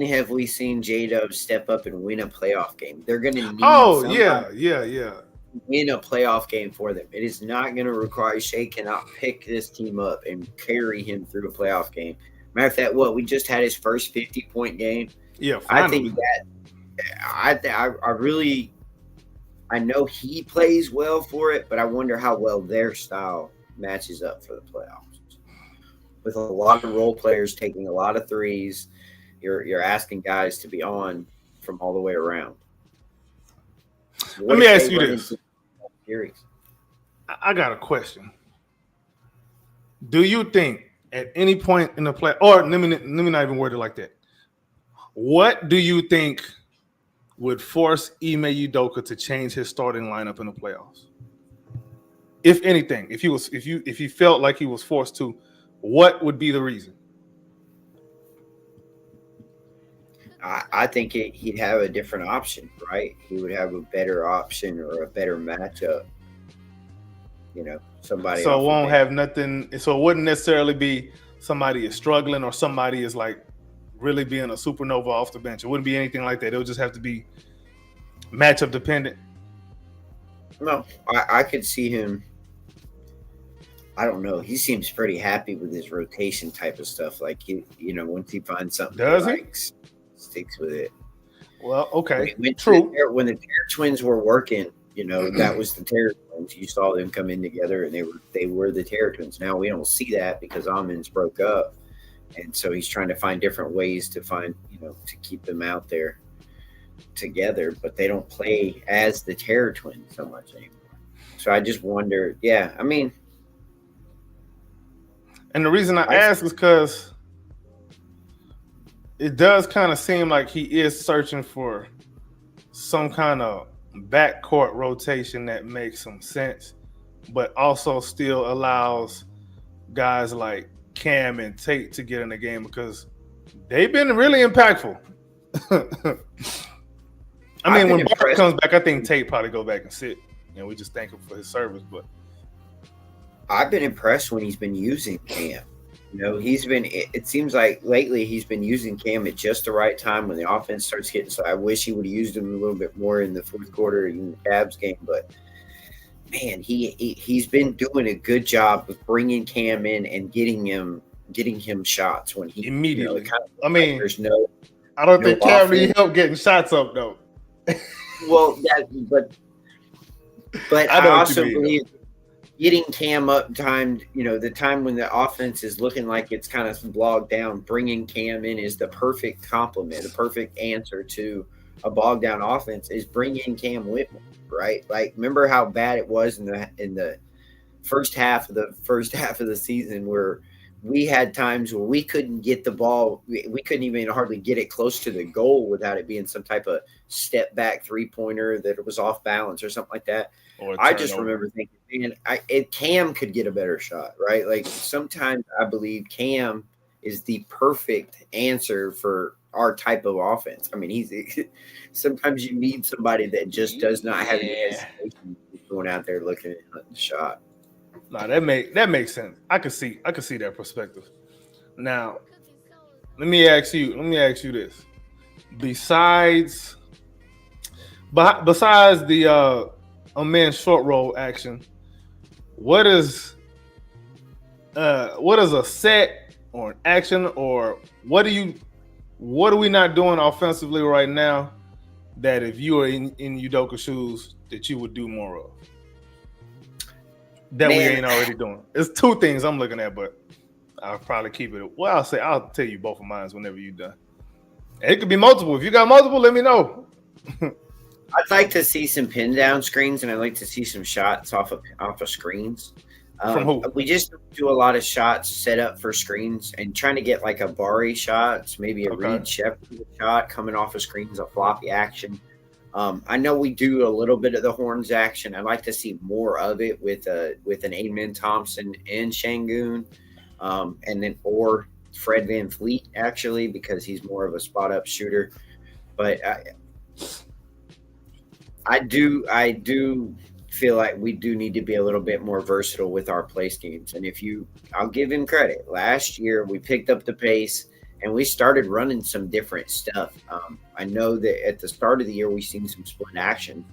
S2: have we seen J-Dub step up and win a playoff game? They're going to need somebody
S1: yeah.
S2: to win a playoff game for them. It is not going to require Shea cannot pick this team up and carry him through a playoff game. Matter of fact, we just had his first 50-point game.
S1: Yeah, finally.
S2: I think I know he plays well for it, but I wonder how well their style matches up for the playoffs. With a lot of role players taking a lot of threes, you're asking guys to be on from all the way around.
S1: Let me ask you this. I got a question. Do you think at any point in the play, or let me not even word it like that. What do you think would force Ime Udoka to change his starting lineup in the playoffs? If anything, if he felt like he was forced to, what would be the reason?
S2: I think he'd have a different option, right? He would have a better option or a better matchup. Somebody.
S1: So it won't have nothing. So it wouldn't necessarily be somebody is struggling or somebody is like really being a supernova off the bench. It wouldn't be anything like that. It would just have to be matchup dependent.
S2: No, I could see him. I don't know. He seems pretty happy with his rotation type of stuff. Like once he finds something,
S1: does he
S2: likes, sticks with it.
S1: Well, okay,
S2: true. When the Terror Twins were working, that was the Terror Twins. You saw them come in together, and they were the Terror Twins. Now we don't see that because Amon's broke up, and so he's trying to find different ways to to keep them out there together. But they don't play as the Terror Twins so much anymore. So I just wonder. Yeah, I mean.
S1: And the reason I ask is because it does kind of seem like he is searching for some kind of backcourt rotation that makes some sense, but also still allows guys like Cam and Tate to get in the game because they've been really impactful. I mean, when Bart comes back, I think Tate probably go back and sit. We just thank him for his service, but
S2: I've been impressed when he's been using Cam. It seems like lately he's been using Cam at just the right time when the offense starts getting. So I wish he would have used him a little bit more in the fourth quarter in the Cavs game. But man, he's been doing a good job of bringing Cam in and getting him shots when he
S1: immediately.
S2: I mean,
S1: I don't think Cam needs help getting shots up though.
S2: Well, but I also believe. Getting Cam up timed, the time when the offense is looking like it's kind of bogged down, bringing Cam in is the perfect complement, the perfect answer to a bogged down offense is bringing Cam Whitmore, right? Like, remember how bad it was in the first half of the season where we had times where we couldn't get the ball, we couldn't even hardly get it close to the goal without it being some type of step back 3-pointer that it was off balance or something like that. I just remember thinking, man, Cam could get a better shot, right? Like sometimes I believe Cam is the perfect answer for our type of offense. I mean, sometimes you need somebody that just does not have any hesitation going out there looking at the shot.
S1: No, that makes sense. I could see that perspective. Now, let me ask you this: besides the Amen short roll action, what is a set or an action, or what are we not doing offensively right now that if you were in Udoka's shoes that you would do more of? That we ain't already doing. It's two things I'm looking at, but I'll probably keep it. Well, I'll tell you both of mine whenever you're done. It could be multiple. If you got multiple, let me know.
S2: I'd like to see some pin down screens, and I'd like to see some shots off of screens.
S1: From who?
S2: We just do a lot of shots set up for screens and trying to get like a Bari shot, maybe a Reed Shepherd shot coming off of screens, a floppy action. I know we do a little bit of the horns action. I'd like to see more of it with an Amen Thompson and Şengün, and then or Fred VanVleet actually, because he's more of a spot up shooter. But I do feel like we do need to be a little bit more versatile with our play schemes. And I'll give him credit. Last year, we picked up the pace and we started running some different stuff. I know that at the start of the year, we've seen some split action,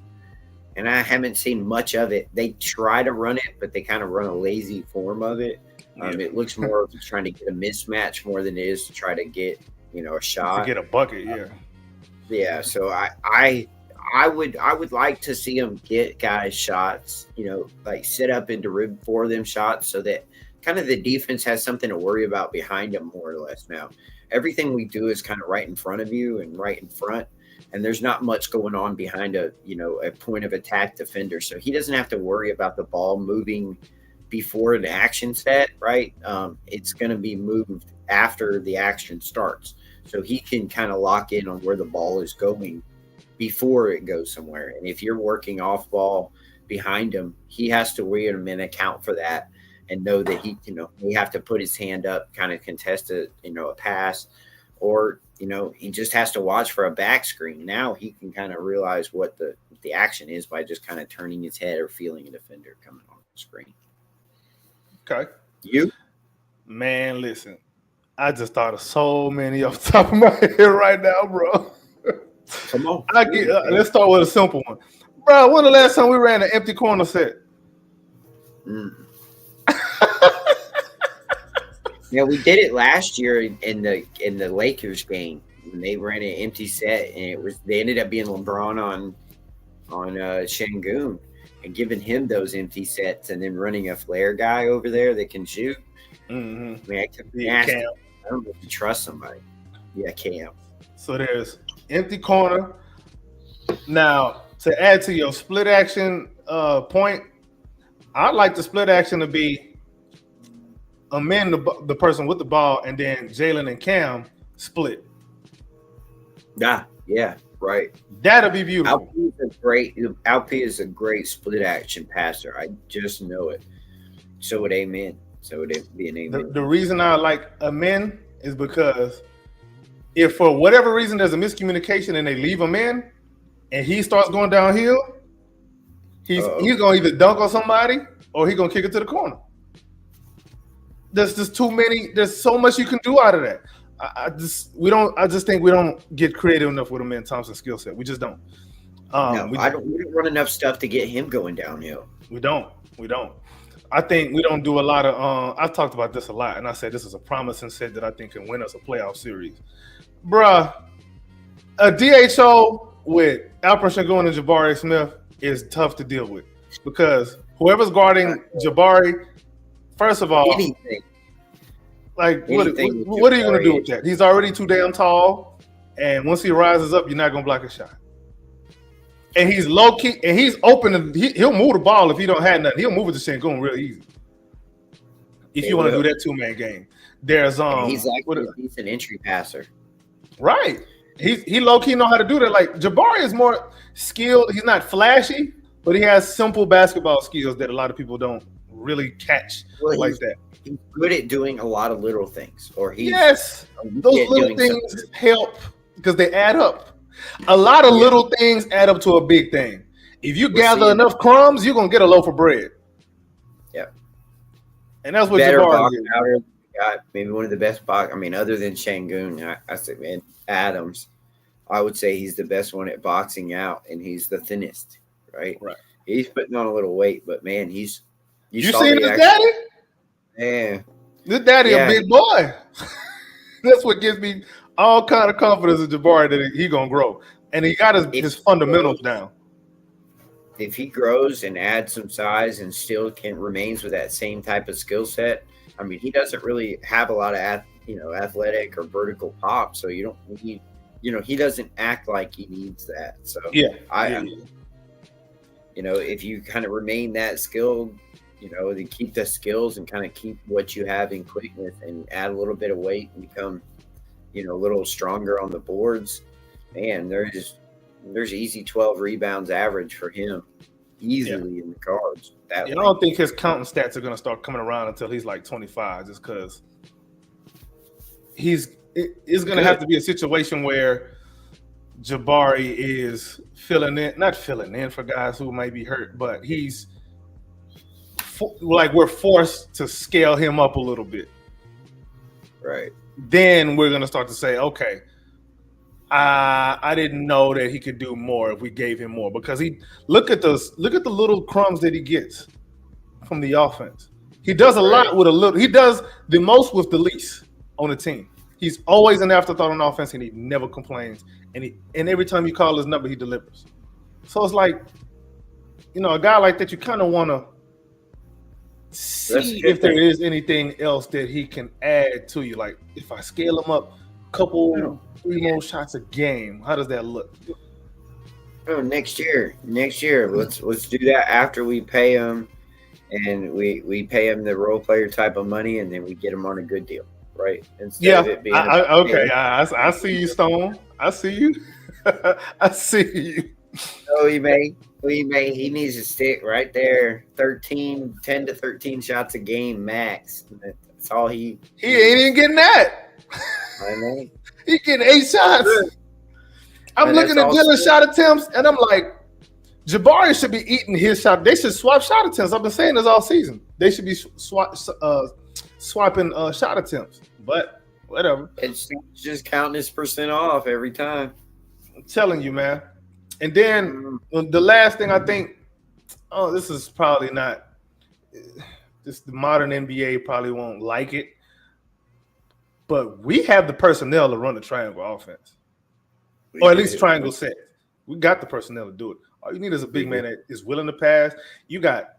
S2: and I haven't seen much of it. They try to run it, but they kind of run a lazy form of it. It looks more of trying to get a mismatch more than it is to try to get, a shot.
S1: To get a bucket, yeah.
S2: Yeah, so I would like to see them get guys shots, like sit up into rib for them shots so that kind of the defense has something to worry about behind them more or less now. Everything we do is kind of right in front of you and right in front, and there's not much going on behind a point of attack defender. So he doesn't have to worry about the ball moving before an action set, right? It's going to be moved after the action starts. So he can kind of lock in on where the ball is going before it goes somewhere. And if you're working off ball behind him, he has to read him and account for that and know that he have to put his hand up, kind of contest a pass, or, he just has to watch for a back screen. Now he can kind of realize what the action is by just kind of turning his head or feeling a defender coming on the screen.
S1: Okay.
S2: You?
S1: Man, listen, I just thought of so many off the top of my head right now, bro.
S2: Come on.
S1: Let's start with a simple one. Bro, when the last time we ran an empty corner set?
S2: Yeah, we did it last year in the Lakers game when they ran an empty set, and they ended up being LeBron on Şengün and giving him those empty sets, and then running a flare guy over there that can shoot.
S1: Mm-hmm.
S2: I mean, I don't know if you trust somebody. Yeah, Cam.
S1: So there's empty corner. Now, to add to your split action point, I'd like the split action to be amend the person with the ball, and then Jalen and Cam split.
S2: Yeah, right.
S1: That'll be beautiful.
S2: Alpi is a great split action passer. I just know it. So would Amen. So would it be an Amen.
S1: The reason I like Amen is because if for whatever reason there's a miscommunication and they leave him in, and he starts going downhill, he's gonna either dunk on somebody or he's gonna kick it to the corner. There's just too many. There's so much you can do out of that. I just think we don't get creative enough with Amen Thompson's skill set. We just don't.
S2: We don't run enough stuff to get him going downhill.
S1: We don't. I think we don't do a lot of. I've talked about this a lot, and I said this is a promising set that I think can win us a playoff series. Bruh, a DHO with Alperen Şengün and Jabari Smith is tough to deal with because whoever's guarding Jabari, first of all,
S2: anything.
S1: Like, what are you going to do with that? He's already too damn tall, and once he rises up, you're not going to block a shot. And he's low key, and he's open. He'll move the ball if he don't have nothing. He'll move it to Şengün real easy. If you want to do that 2-man game, there's
S2: he's an entry passer,
S1: right? He low key know how to do that. Like Jabari is more skilled. He's not flashy, but he has simple basketball skills that a lot of people don't really catch like that.
S2: He's good at doing a lot of little things,
S1: those little things help because they add up. A lot of little things add up to a big thing. If you gather enough crumbs, you're gonna get a loaf of bread.
S2: Yeah,
S1: and that's what Jabari is.
S2: Got maybe one of the best box. I mean, other than Şengün, I said, man, Adams. I would say he's the best one at boxing out, and he's the thinnest. Right. He's putting on a little weight, but man, you
S1: seen his daddy?
S2: Yeah,
S1: this daddy a big boy. That's what gives me all kind of confidence in Jabari that he gonna grow, and he got his fundamentals down.
S2: If he grows and adds some size and still remains with that same type of skill set, I mean, he doesn't really have a lot of athletic or vertical pop, so you don't need, he doesn't act like he needs that. So if you kind of remain that skilled, to keep the skills and kind of keep what you have in quickness and add a little bit of weight and become, a little stronger on the boards, man, there's easy 12 rebounds average for him easily in the cards.
S1: I don't think his counting stats are going to start coming around until he's like 25, just because it's going to have to be a situation where Jabari is not filling in for guys who might be hurt, but he's like we're forced to scale him up a little bit.
S2: Right.
S1: Then we're gonna start to say, okay, I didn't know that he could do more if we gave him more, because look at the little crumbs that he gets from the offense. He does a lot with a little. He does the most with the least on the team. He's always an afterthought on offense, and he never complains. And every time you call his number, he delivers. So it's like, a guy like that, you kind of want to see if there is anything else that he can add to you. Like, if I scale him up three more shots a game, how does that look?
S2: Oh, next year. Let's do that after we pay him, and we pay him the role player type of money, and then we get him on a good deal, right? Instead of it being
S1: I see you, Stone. I see you. I see you.
S2: So he needs to stick right there, 10 to 13 shots a game max. That's all he
S1: ain't even getting that.
S2: I know.
S1: He getting 8 shots. I'm looking at Dylan's shot attempts, and I'm like, Jabari should be eating his shot. They should swap shot attempts. I've been saying this all season. They should be swapping shot attempts. But whatever.
S2: It's just counting his percent off every time.
S1: I'm telling you, man. And then the last thing I think, this is probably not, the modern NBA probably won't like it, but we have the personnel to run the triangle offense, or at least triangle set. We got the personnel to do it. All you need is a big man that is willing to pass. You got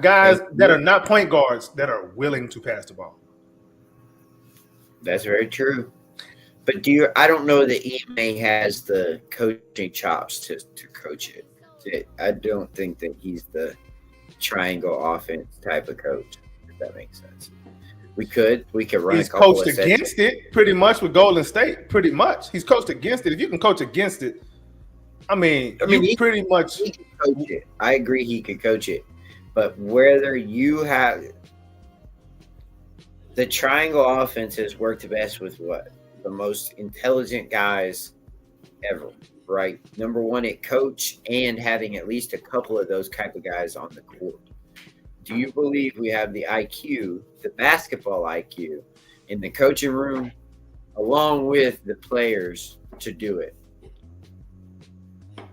S1: guys that are not point guards that are willing to pass the ball.
S2: That's very true. But I don't know that Ime has the coaching chops to coach it. I don't think that he's the triangle offense type of coach, if that makes sense. We could run
S1: He's
S2: a couple
S1: coached
S2: of
S1: against it pretty much with Golden State. Pretty much. He's coached against it. If you can coach against it, he pretty much
S2: can coach it. I agree he could coach it. But whether you have the triangle offense has worked best with what? The most intelligent guys ever, right? Number one at coach, and having at least a couple of those type of guys on the court. Do you believe we have the IQ, the basketball IQ, in the coaching room, along with the players to do it?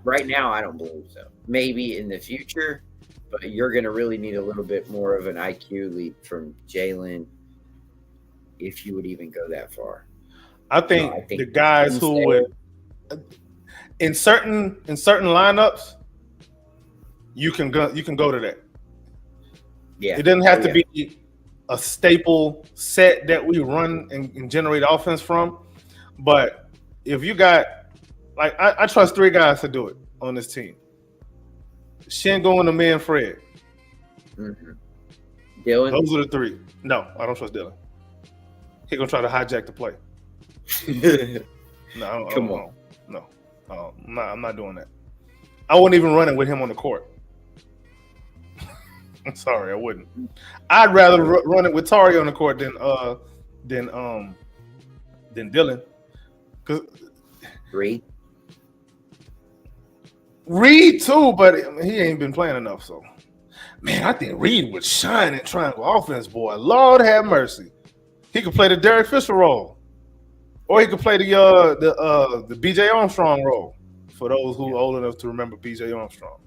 S2: Right now, I don't believe so. Maybe in the future, but you're going to really need a little bit more of an IQ leap from Jalen, if you would even go that far.
S1: I think the guys who would in certain lineups, you can go to that.
S2: Yeah,
S1: it doesn't have to be a staple set that we run and generate offense from. But if you got, like, I trust 3 guys to do it on this team: Shingo and the man Fred.
S2: Mm-hmm. Dylan.
S1: Those are the 3. No, I don't trust Dylan. He gonna try to hijack the play. No,
S2: come on.
S1: No, I'm not doing that. I wouldn't even run it with him on the court. I'm sorry, I wouldn't. I'd rather run it with Tari on the court than Dylan. Cause Reed too, but he ain't been playing enough. So, man, I think Reed would shine in triangle offense, boy. Lord have mercy. He could play the Derek Fisher role, or he could play the B.J. Armstrong role. For those who are old enough to remember B.J. Armstrong,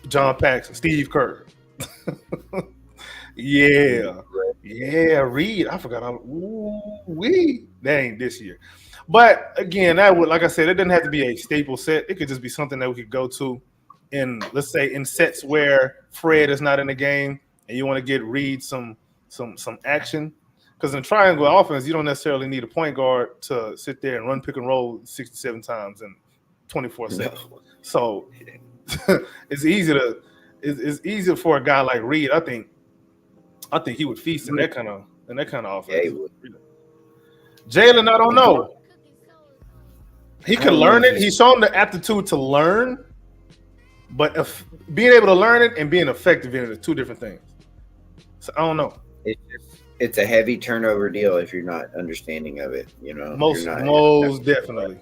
S1: John Paxson, Steve Kerr. Yeah, Reed. I forgot. That ain't this year. But again, that would, like I said, it doesn't have to be a staple set. It could just be something that we could go to in, let's say, in sets where Fred is not in the game and you want to get Reed some action. Because in triangle offense, you don't necessarily need a point guard to sit there and run pick and roll 67 times and 24 seconds. So it's easier for a guy like Reed. I think he would feast in that kind of offense. Yeah, he would. Jalen, I don't know. He can learn it. He's shown the aptitude to learn, but if being able to learn it and being effective in it are 2 different things. So I don't know.
S2: it's a heavy turnover deal if you're not understanding of it. You know,
S1: Most definitely.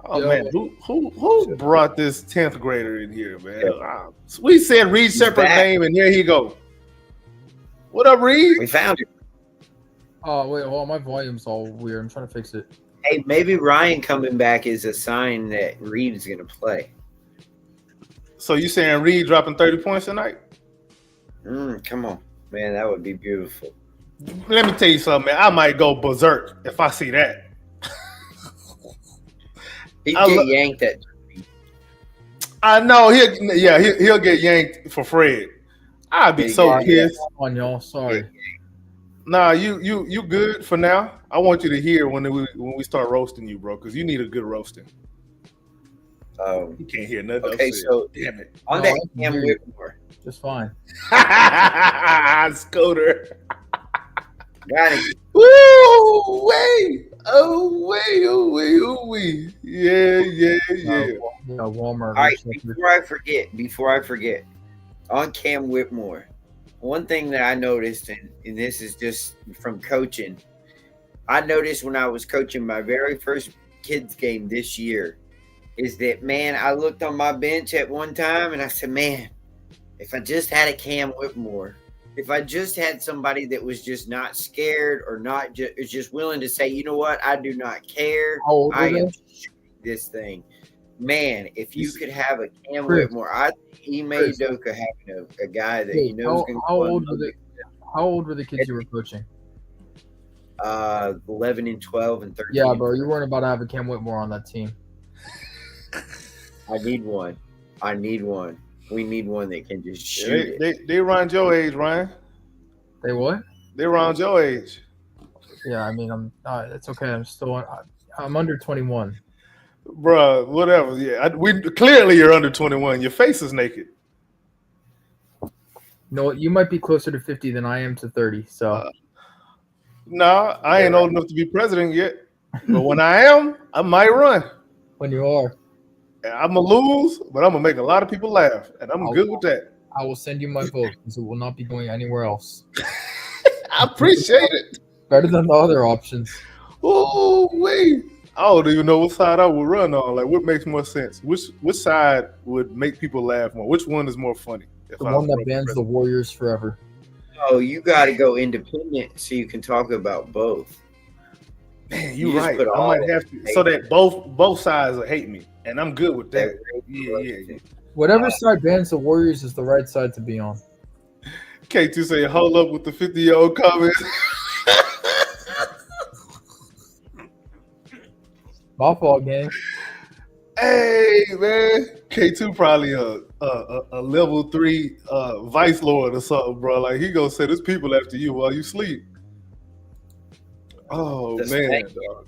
S1: Oh man, who brought this 10th grader in here, man?
S2: Yeah.
S1: We said Reed Shepherd's name, and here he go. What up, Reed?
S2: We found it.
S3: Oh wait, hold on, my volume's all weird. I'm trying to fix it.
S2: Hey, maybe Ryan coming back is a sign that Reed is going to play.
S1: So you saying Reed dropping 30 points tonight?
S2: Come on, man, that would be beautiful.
S1: Let me tell you something, man. I might go berserk if I see that.
S2: He'd get yanked at.
S1: I know he'll get yanked for Fred. I'd be so pissed.
S3: On y'all, sorry.
S1: Nah, you good for now. I want you to hear when we start roasting you, bro, because you need a good roasting. You can't hear nothing.
S2: Okay, so
S1: damn it.
S2: On that Cam Whitmore.
S3: Just fine.
S1: Scooter.
S2: Got it.
S1: Woo! Wait! Oh wait! Yeah.
S3: Walmart.
S2: All right, before I forget, on Cam Whitmore, one thing that I noticed, and this is just from coaching, I noticed when I was coaching my very first kids game this year, is that, man, I looked on my bench at one time and I said, man, if I just had a Cam Whitmore, if I just had somebody that was just not scared or not just willing to say, you know what, I do not care. I am shooting this thing. Man, if you could have a Cam Whitmore, I think he made Doka having a guy that he knows going to go.
S3: How old were the kids you were coaching?
S2: 11 and 12 and 13.
S3: Yeah, bro, you weren't about to have a Cam Whitmore on that team.
S2: I need one. We need one that can just shoot it.
S1: They around your age, Ryan.
S3: They what?
S1: They around your age.
S3: Yeah, I mean, it's okay. I'm under 21.
S1: Bruh, whatever. Yeah, clearly you're under 21. Your face is naked.
S3: No, you might be closer to 50 than I am to 30. So,
S1: no, I ain't old enough to be president yet. But when I am, I might run.
S3: When you are,
S1: I'm gonna lose, but I'm gonna make a lot of people laugh, and I'm good with that.
S3: I will send you my vote because it will not be going anywhere else.
S1: I appreciate it.
S3: Better than the other options.
S1: Oh wait. I don't even know what side I would run on. Like, what makes more sense? Which side would make people laugh more? Which one is more funny?
S3: The one that bans the Warriors forever.
S2: Oh, you got to go independent so you can talk about both.
S1: Man, you're right. I might have to, so that both sides will hate me, and I'm good with that. Yeah.
S3: Whatever side bans the Warriors is the right side to be on.
S1: K2 say, hold up with the 50-year-old comments.
S3: My fault, gang.
S1: Hey, man. K2 probably a level 3 vice lord or something, bro. Like, he gonna say there's people after you while you sleep. Oh, man. Dog.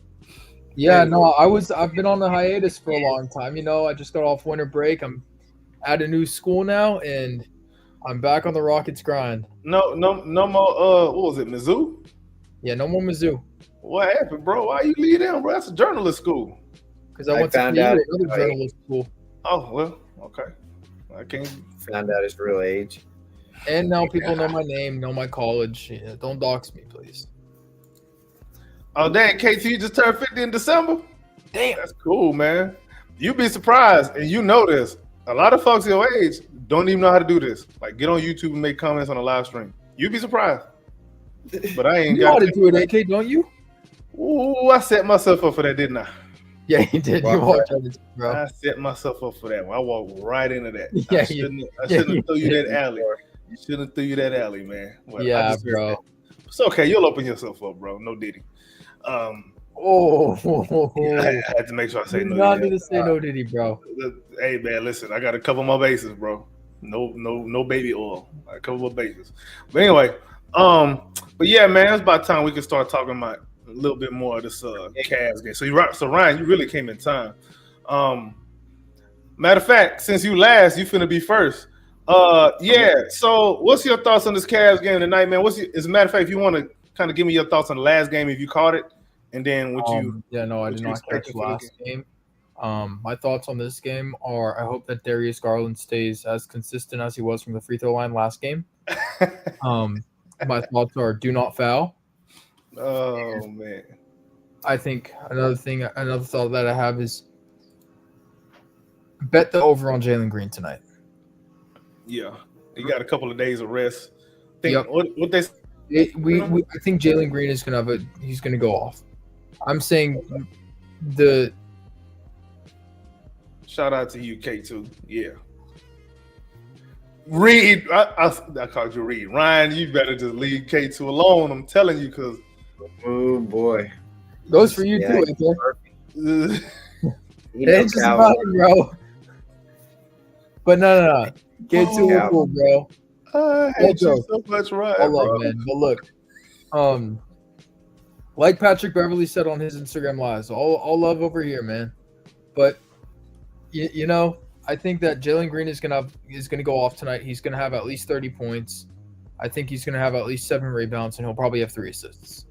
S3: Yeah, no, I've been on the hiatus for a long time. You know, I just got off winter break. I'm at a new school now, and I'm back on the Rockets grind.
S1: No more, what was it, Mizzou?
S3: Yeah, no more Mizzou.
S1: What happened, bro? Why you leave them, bro? That's a journalist school.
S3: Because I went to another journalist school.
S1: Oh, well, okay. I can't.
S2: Found out his real age.
S3: And now people know my name, know my college. Yeah, don't dox me, please.
S1: Oh, dang, KT, you just turned 50 in December?
S3: Damn.
S1: That's cool, man. You'd be surprised, and you know this. A lot of folks your age don't even know how to do this. Like, get on YouTube and make comments on a live stream. You'd be surprised. But I ain't
S3: got. You know how to do it, AK, don't you?
S1: Ooh, I set myself up for that, didn't I?
S3: Yeah, you did. You walked out, bro.
S1: I set myself up for that one. I walked right into that.
S3: Yeah,
S1: I shouldn't have threw you that alley. You shouldn't have threw you that alley, man. Well,
S3: yeah, bro.
S1: It's okay. You'll open yourself up, bro. No Diddy.
S3: I
S1: had to make sure I say no.
S3: Not need to say no Diddy, bro.
S1: Hey, man, listen. I got to cover my bases, bro. No baby oil. I cover my bases. But anyway, but yeah, man, it's about time we can start talking about a little bit more of this Cavs game. So Ryan, you really came in time. Matter of fact, since you last, you finna be first. Yeah. So what's your thoughts on this Cavs game tonight, man? As a matter of fact, if you want to kind of give me your thoughts on the last game, if you caught it, and then what you?
S3: Yeah, no, I did not catch the last game. My thoughts on this game are: I hope that Darius Garland stays as consistent as he was from the free throw line last game. my thoughts are do not foul.
S1: Oh man.
S3: I think another thought that I have is bet the over on Jalen Green tonight.
S1: Yeah. He got a couple of days of rest.
S3: Yep.
S1: What they
S3: I think Jalen Green is gonna he's gonna go off. I'm saying the
S1: shout out to you, K2. Yeah. Reed, I called you Reed. Ryan, you better just leave K2 alone. I'm telling you, because
S2: oh boy,
S3: goes for you too, AJ. It's just about him, bro. But no. K2 cool, bro.
S1: I hate you so much, Ryan.
S3: I love, man. But look, like Patrick Beverly said on his Instagram lives, all love over here, man. But you know, I think that Jalen Green is gonna go off tonight. He's gonna have at least 30 points. I think he's gonna have at least 7 rebounds, and he'll probably have 3 assists.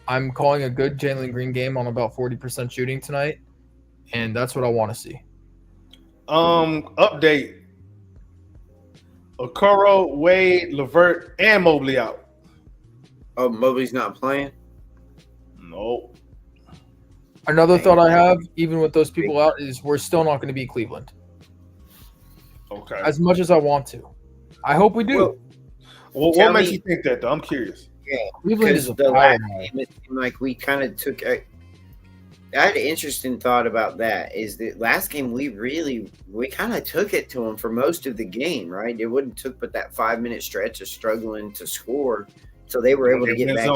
S3: I'm calling a good Jalen Green game on about 40% shooting tonight, and that's what I want to see.
S1: Update. Okoro, Wade, LeVert, and Mobley out.
S2: Oh, Mobley's not playing?
S1: No.
S3: Another thought I have, even with those people out, is we're still not going to beat Cleveland.
S1: Okay.
S3: As much as I want to. I hope we do.
S1: Well, what makes you think that, though? I'm curious.
S2: Yeah.
S3: Cleveland is
S2: the last game, it seemed like we kind of took I had an interesting thought about that. Is that last game we kind of took it to them for most of the game, right? It wouldn't took but that 5-minute stretch of struggling to score, so they were able to get back.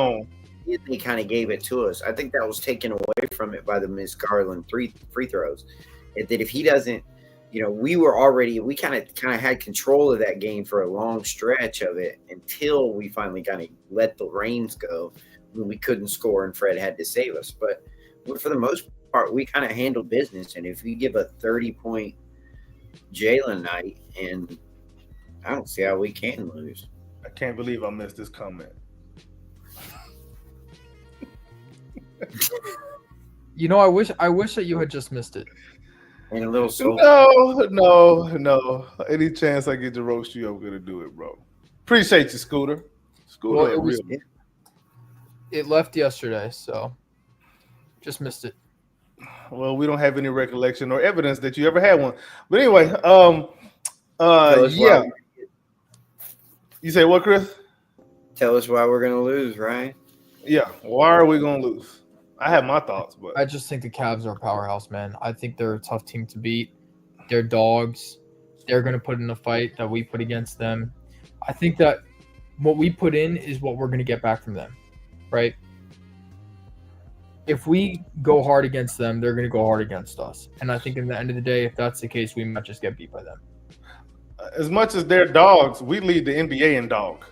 S2: They kind of gave it to us. I think that was taken away from it by the Miss Garland free throws. That if he doesn't, we kind of had control of that game for a long stretch of it until we finally kind of let the reins go when we couldn't score and Fred had to save us. But for the most part, we kind of handled business. And if you give a 30-point Jalen night, and I don't see how we can lose.
S1: I can't believe I missed this comment.
S3: I wish that you had just missed it.
S2: And a little soul.
S1: No. Any chance I get to roast you, I'm gonna do it, bro. Appreciate you, Scooter.
S3: It left yesterday, so just missed it.
S1: Well, we don't have any recollection or evidence that you ever had one. But anyway, yeah. You say what, Chris?
S2: Tell us why we're gonna lose, right?
S1: Yeah. Why are we gonna lose? I have my thoughts, but
S3: I just think the Cavs are a powerhouse, man. I think they're a tough team to beat. They're dogs. They're going to put in a fight that we put against them. I think that what we put in is what we're going to get back from them, right? If we go hard against them, they're going to go hard against us. And I think in the end of the day, if that's the case, we might just get beat by them.
S1: As much as they're dogs, we lead the NBA in dog.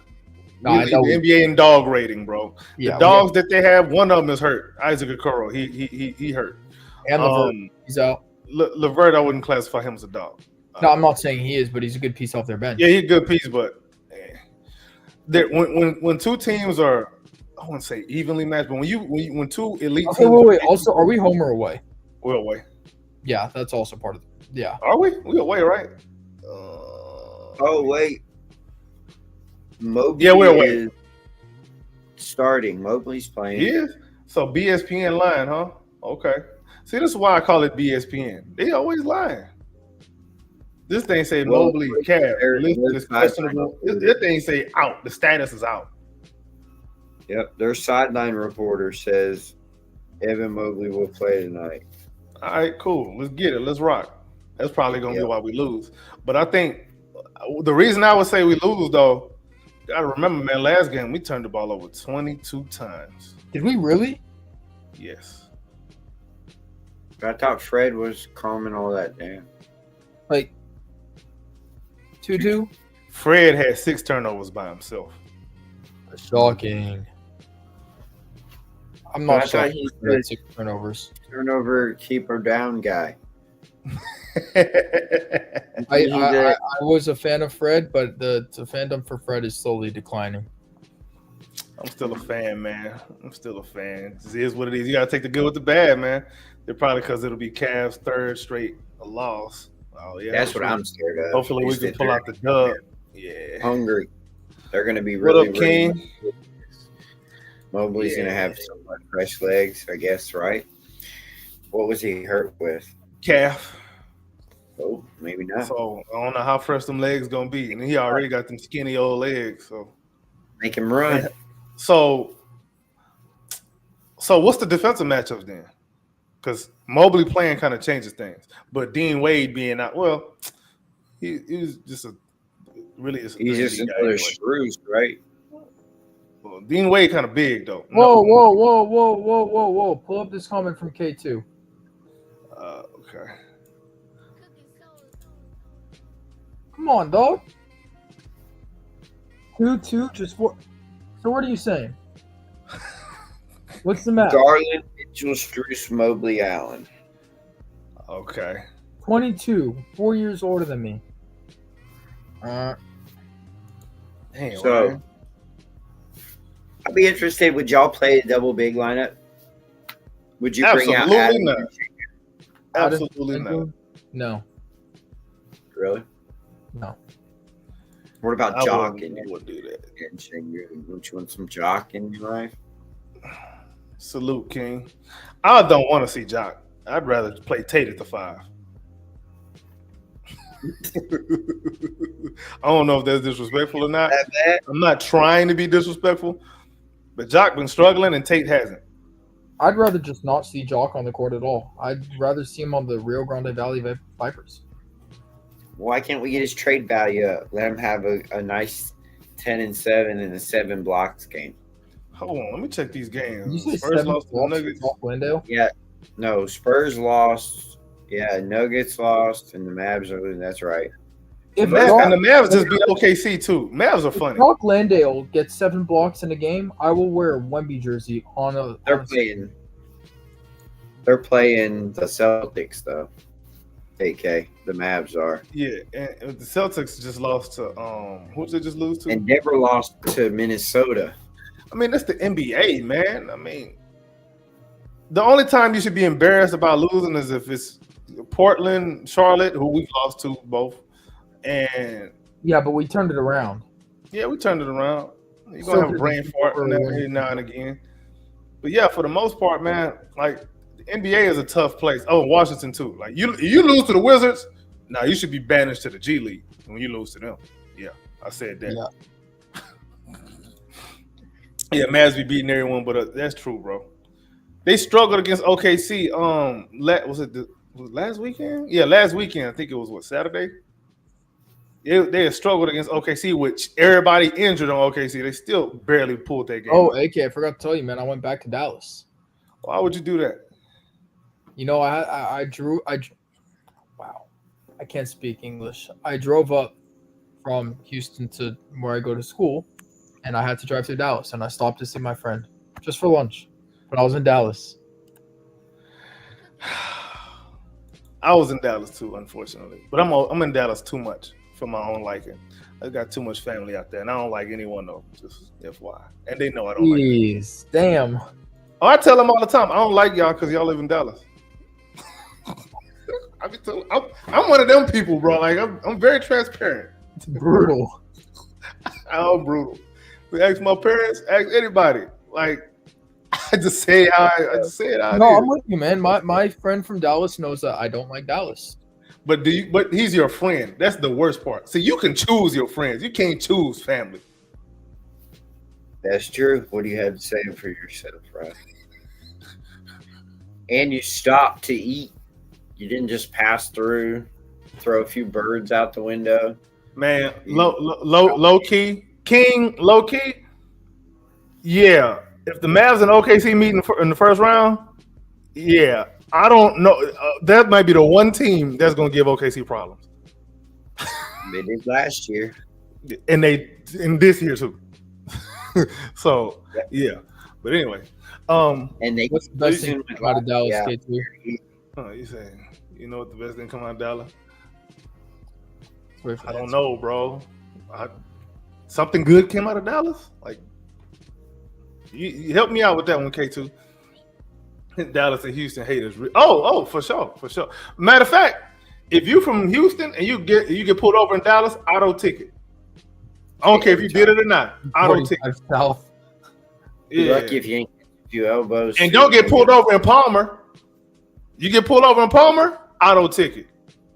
S3: No,
S1: we lead the NBA in dog rating, bro.
S3: Yeah,
S1: the dogs that they have, one of them is hurt. Isaac Okoro, he hurt.
S3: And LeVert, he's out.
S1: LeVert, I wouldn't classify him as a dog.
S3: No, I'm not saying he is, but he's a good piece off their bench.
S1: Yeah, he's a good piece, but when two teams are, I wouldn't say evenly matched, but when two elite teams.
S3: Wait. Also, are we home or away?
S1: We're away.
S3: Yeah, that's also part of it. Yeah.
S1: Are we? We're away, right?
S2: Wait. Mobley
S1: we're away.
S2: Starting. Mobley's playing.
S1: He is? So BSPN lying, huh? Okay. See, this is why I call it BSPN. They always lying. This thing say Mobley, Cab, listed as questionable. This thing say out. The status is out.
S2: Yep. Their sideline reporter says Evan Mobley will play tonight.
S1: All right, cool. Let's get it. Let's rock. That's probably going to be why we lose. But I think the reason I would say we lose, though, got to remember, man, last game we turned the ball over 22 times.
S3: Did we really?
S1: Yes.
S2: I thought Fred was calming all that down.
S3: Like 2-2?
S1: Fred had 6 turnovers by himself.
S3: Shocking. I'm not sure
S2: he
S3: had 6 turnovers.
S2: Turnover keeper down guy.
S3: I was a fan of Fred, but the fandom for Fred is slowly declining.
S1: I'm still a fan, man. I'm still a fan. It is what it is. You got to take the good with the bad, man. They're probably because it'll be Cavs' third straight loss. Oh, yeah.
S2: That's what I'm scared of.
S1: Hopefully we can pull out the dub. Yeah.
S2: Hungry. They're going to be
S1: What
S2: really,
S1: up,
S2: really.
S1: King?
S2: Mobley's going to have somewhat fresh legs, I guess, right? What was he hurt with?
S1: Calf.
S2: Oh, maybe not.
S1: So I don't know how fresh them legs gonna be, and he already got them skinny old legs. So
S2: Make him run.
S1: So what's the defensive matchups then? Because Mobley playing kind of changes things, but Dean Wade being out, well, he's just a really is.
S2: He's just another Shrews, right?
S1: Well, Dean Wade kind of big though.
S3: Whoa! Pull up this comment from K2.
S1: Okay.
S3: Come on, dog. 2-2, just 4. So what are you saying? What's the math?
S2: Garland, Mitchell, Strus, Mobley, Allen.
S1: Okay.
S3: 22, 4 years older than me.
S1: Damn,
S2: So,
S1: man.
S2: I'd be interested. Would y'all play a double big lineup? Would you bring out
S1: Absolutely
S2: Adam?
S1: not. Absolutely not.
S3: No.
S2: Really?
S3: No.
S2: What about
S1: I
S2: Jock
S1: would do that.
S2: and Shingu? Don't you want some Jock in your life?
S1: Salute, King. I don't want to see Jock. I'd rather play Tate at the 5. I don't know if that's disrespectful or not.
S2: That bad?
S1: I'm not trying to be disrespectful, but Jock been struggling and Tate hasn't.
S3: I'd rather just not see Jock on the court at all. I'd rather see him on the Rio Grande Valley Vipers.
S2: Why can't we get his trade value up? Let him have a nice 10-7 in a 7 blocks game.
S1: Hold on, let me check these games.
S3: Did you say
S1: Spurs
S3: 7
S1: lost to the
S3: blocks
S1: Nuggets.
S3: off Glendale?
S2: Yeah. No, Spurs lost. Yeah, Nuggets lost, and the Mavs are losing. That's right.
S3: If
S1: And
S3: Jock,
S1: the Mavs just beat OKC too. Mavs are funny.
S3: Jock Glendale gets 7 blocks in a game, I will wear a Wemby jersey on a.
S2: They're playing the Celtics though. AK, the Mavs are.
S1: Yeah, and the Celtics just lost to who did they just lose to?
S2: And never lost to Minnesota.
S1: I mean, that's the NBA, man. I mean, the only time you should be embarrassed about losing is if it's Portland, Charlotte, who we've lost to both, and
S3: Yeah, but we turned it around.
S1: yeah, we turned it around. You're gonna have a brain fart every now and again, but yeah, for the most part, man, like the NBA is a tough place. Oh, Washington too. Like you lose to the Wizards, now you should be banished to the G League when you lose to them. Yeah, I said that.
S3: Yeah.
S1: Yeah, Mavs be beating everyone, but that's true, bro. They struggled against OKC. Was it last weekend? Yeah, last weekend. I think it was Saturday. They had struggled against OKC, which everybody injured on OKC. They still barely pulled that game.
S3: Oh, AK, I forgot to tell you, man. I went back to Dallas.
S1: Why would you do that?
S3: You know, I drew. Wow, I can't speak English. I drove up from Houston to where I go to school, and I had to drive to Dallas, and I stopped to see my friend just for lunch. But I was in Dallas.
S1: I was in Dallas too, unfortunately. But I'm in Dallas too much for my own liking. I got too much family out there, and I don't like anyone though. Just FYI, and they know I don't like them.
S3: Jeez, damn.
S1: Oh, I tell them all the time, I don't like y'all because y'all live in Dallas. I'm one of them people, bro. Like I'm very transparent.
S3: It's brutal.
S1: I'm brutal. We ask my parents, ask anybody. Like I just say how I just say it out
S3: No,
S1: here.
S3: I'm with you, man. My friend from Dallas knows that I don't like Dallas.
S1: But he's your friend. That's the worst part. See, you can choose your friends. You can't choose family.
S2: That's true. What do you have to say for yourself, right? And you stopped to eat. You didn't just pass through, throw a few birds out the window.
S1: Man, low key, King, low key. Yeah, if the Mavs and OKC meet in the first round, yeah, I don't know. That might be the one team that's gonna give OKC problems.
S2: They did last year,
S1: And this year too. So yeah, but anyway,
S2: and they
S3: What's the best thing to come out of Dallas,
S2: Yeah.
S3: K2?
S1: you saying you know what the best thing come out of Dallas?
S3: Wait for
S1: I
S3: the
S1: don't
S3: answer.
S1: know, bro. Something good came out of Dallas. Like you help me out with that one, K2. Dallas and Houston haters. Oh, for sure. Matter of fact, if you from Houston and you get pulled over in Dallas, auto ticket. I don't care if you did it or not. Auto ticket.
S3: 45 South.
S2: You're
S1: Yeah.
S2: lucky if you ain't get a few elbows.
S1: And don't get pulled over in Palmer. You get pulled over in Palmer, auto ticket.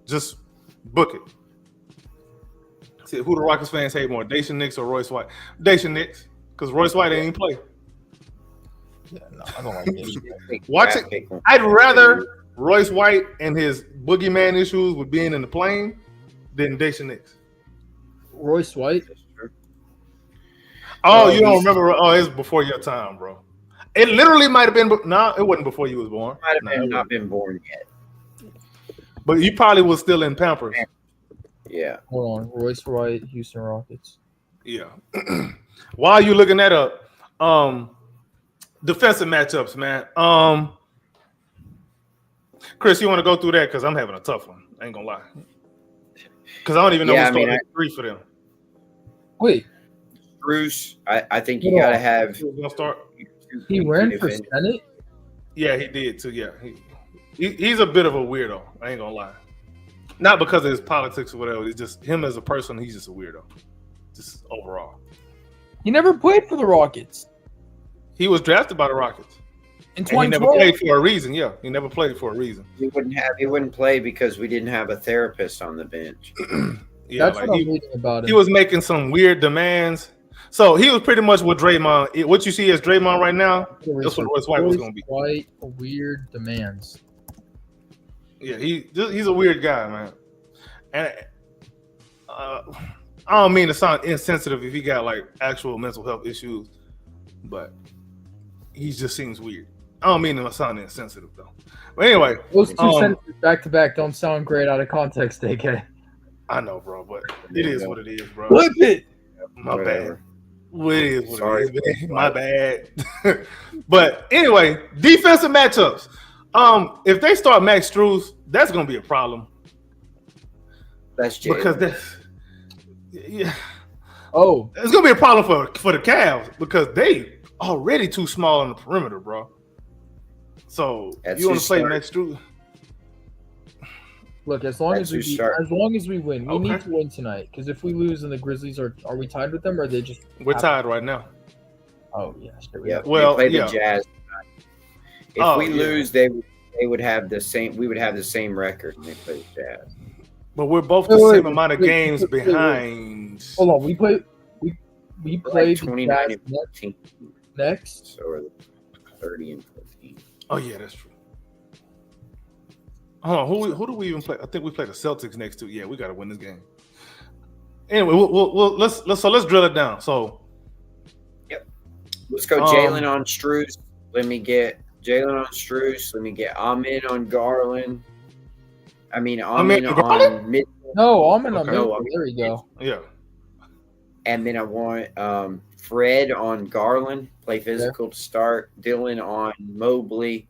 S1: Just book it. See, who the Rockets fans hate more, Dacian Nix or Royce White? Dacian Nix, because Royce White ain't even play.
S3: Yeah, no, I don't like it.
S1: Watch it. I'd rather Royce White and his boogeyman issues with being in the plane than Dacian Nix.
S3: Royce White.
S1: Oh, you don't remember? Oh, it's before your time, bro. It literally might have been. No, it wasn't before you was born.
S2: Might have not been born yet.
S1: But you probably was still in Pampers.
S2: Yeah.
S3: Hold on. Royce White, Houston Rockets.
S1: Yeah. While you looking that up, defensive matchups, man. Chris, you want to go through that because I'm having a tough one. I ain't gonna lie. Because I don't even know who's starting 3 for them.
S3: Wait,
S2: Bruce, I think you gotta have.
S1: Who's gonna start?
S3: he ran for Senate?
S1: Yeah, he did too. Yeah, he's a bit of a weirdo. I ain't gonna lie. Not because of his politics or whatever. It's just him as a person. He's just a weirdo. Just overall.
S3: He never played for the Rockets.
S1: He was drafted by the Rockets.
S3: In
S1: And he never
S3: 2012.
S1: played for a reason. Yeah, he never played for a reason.
S2: He wouldn't play because we didn't have a therapist on the bench.
S1: Yeah,
S3: That's
S1: like
S3: what I'm reading about
S1: he
S3: him.
S1: was making some weird demands. So he was pretty much what Draymond. What you see as Draymond right now, that's what Royce White was going to be.
S3: White weird demands.
S1: Yeah, he's a weird guy, man. And I don't mean to sound insensitive if he got like actual mental health issues, but he just seems weird. I don't mean to sound insensitive though. But anyway,
S3: Those two sentences back to back don't sound great out of context, AK.
S1: I know, bro, but it is what it is, bro.
S3: Flip it.
S1: My
S2: Whatever.
S1: bad. What it is, what
S2: Sorry.
S1: it is, man. My bad. But anyway, defensive matchups. If they start Max Strus, that's gonna be a problem
S2: That's Jalen.
S1: because yeah,
S3: Oh,
S1: it's gonna be a problem for the Cavs because they already too small on the perimeter, bro. So
S2: That's
S1: you want to
S2: who
S1: play
S2: started.
S1: Max Strus?
S3: look, as long as
S2: That's
S3: we
S2: who start.
S3: win, we
S1: Okay.
S3: need to win tonight. Because if we lose and the Grizzlies are we tied with them or are they just
S1: We're tied right now.
S3: Oh yeah, sure.
S2: Yeah,
S1: Well,
S2: they play
S1: yeah.
S2: the Jazz. If
S1: Oh,
S2: we
S1: yeah.
S2: lose, they would have the same. We would have the same record when they play the Jazz.
S1: But we're both the
S3: Wait,
S1: same
S3: wait,
S1: amount of
S3: wait,
S1: games
S3: wait, wait.
S1: behind.
S3: Hold on, we play
S2: We're
S3: the
S2: like 29
S3: Jazz
S2: and 14.
S3: next.
S2: So we're 30 and 14.
S1: Oh yeah, that's true. Hold on, who do we even play? I think we play the Celtics next to. Yeah, we got to win this game. Anyway, let's drill it down. So
S2: Let's go Jalen on Strus. Let me get Jalen on Strus. Let me get Amin on Garland. I mean, Amin
S1: on Garland?
S2: on mid.
S3: No, I'm in a
S1: Okay.
S3: middle. There we go.
S1: yeah,
S2: And then I want Fred on Garland. Play physical to start. Dylan on Mobley.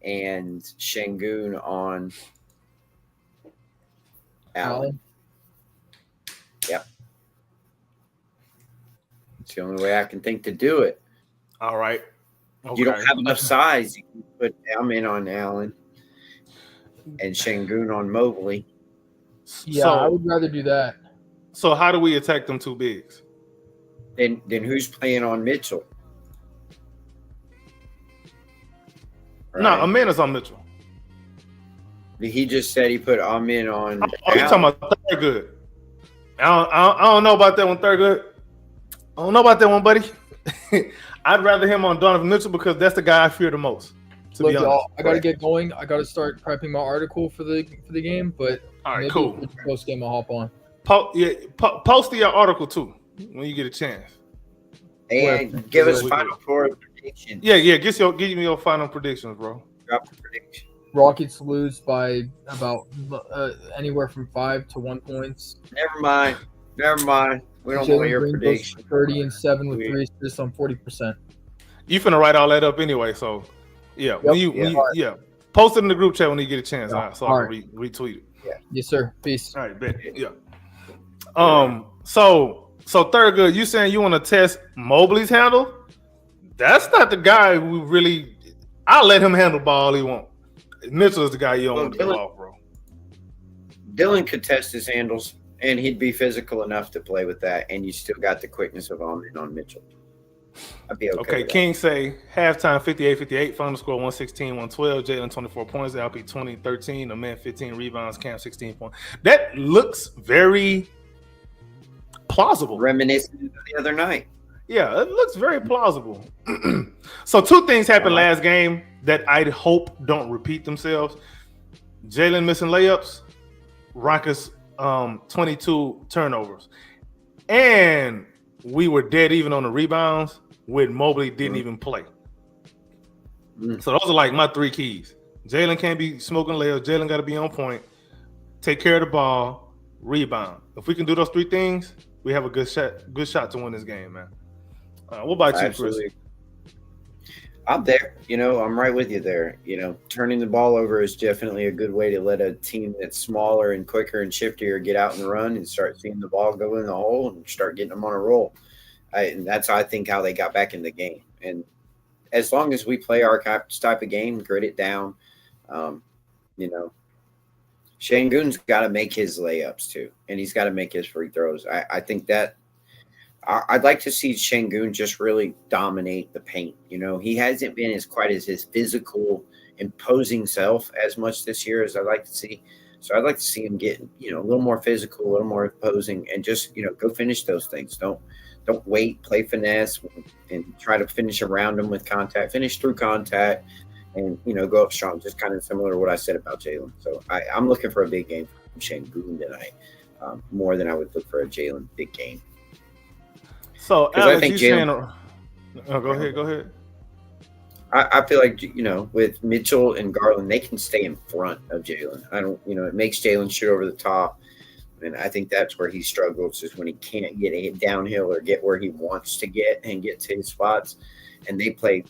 S2: And Şengün on Allen. Yep. It's the only way I can think to do it.
S1: all right. Okay.
S2: You don't have enough size. You can put Amin on Allen and Şengün on Mobley.
S3: Yeah, I would rather do that.
S1: So how do we attack them two bigs?
S2: Then who's playing on Mitchell?
S1: No, Amina's on Mitchell.
S2: He just said he put Amin on.
S1: Oh, you talking about Thurgood? I don't know about that one, Thurgood. I don't know about that one, buddy. I'd rather him on Donovan Mitchell because that's the guy I fear the most. To
S3: Look,
S1: be honest.
S3: y'all, I gotta get going. I gotta start prepping my article for the game. But
S1: All right,
S3: maybe
S1: cool.
S3: Post game, I'll hop on.
S1: Post your article too when you get a chance.
S2: And give us
S1: we
S2: final four predictions.
S1: Yeah. Give me your final predictions, bro.
S2: Drop the prediction.
S3: Rockets lose by about anywhere from 5 to 1 points.
S2: Never mind. We don't want your
S3: Green goes
S2: prediction.
S3: 30 and 7 with 3 assists on 40%.
S1: You finna write all that up anyway, so yeah. When you post it in the group chat when you get a chance, so I can retweet it.
S3: Yes, sir. Peace.
S1: All right, bet. Yeah. So Thurgood, you saying you want to test Mobley's handle? That's not the guy we really. I'll let him handle ball all he want. Mitchell is the guy you don't want to get off, bro.
S2: Dylan could test his handles. And he'd be physical enough to play with that, and you still got the quickness of Almond on Mitchell. I'd be okay.
S1: Okay,
S2: with
S1: King say halftime 58-58, final score 116-112. Jalen 24 points, LP 20-13, Amen 15 rebounds, Cam 16 points. That looks very plausible.
S2: that. Reminiscent of the other night.
S1: Yeah, it looks very plausible. So two things happened last game that I hope don't repeat themselves. Jalen missing layups, Rockets 22 turnovers. And we were dead even on the rebounds when Mobley didn't even play. So those are like my three keys. Jalen can't be smoking layups. Jalen got to be on point, take care of the ball, rebound. If we can do those three things, we have a good shot to win this game, man. What about you, Chris?
S2: I'm there. I'm right with you there. Turning the ball over is definitely a good way to let a team that's smaller and quicker and shiftier get out and run and start seeing the ball go in the hole and start getting them on a roll. And that's, I think, how they got back in the game. And as long as we play our type of game, grit it down, Şengün's got to make his layups too, and he's got to make his free throws. I think that I'd like to see Şengün just really dominate the paint. He hasn't been as quite as his physical, imposing self as much this year as I'd like to see. So I'd like to see him get, a little more physical, a little more imposing, and just, go finish those things. Don't wait, play finesse, and try to finish around them with contact. Finish through contact, and go up strong. Just kind of similar to what I said about Jalen. So I'm looking for a big game from Şengün tonight, more than I would look for a Jalen big game.
S1: So Alex, you saying? Go ahead.
S2: I feel like with Mitchell and Garland, they can stay in front of Jalen. It makes Jalen shoot over the top, and I think that's where he struggles is when he can't get it downhill or get where he wants to get and get to his spots. And they play,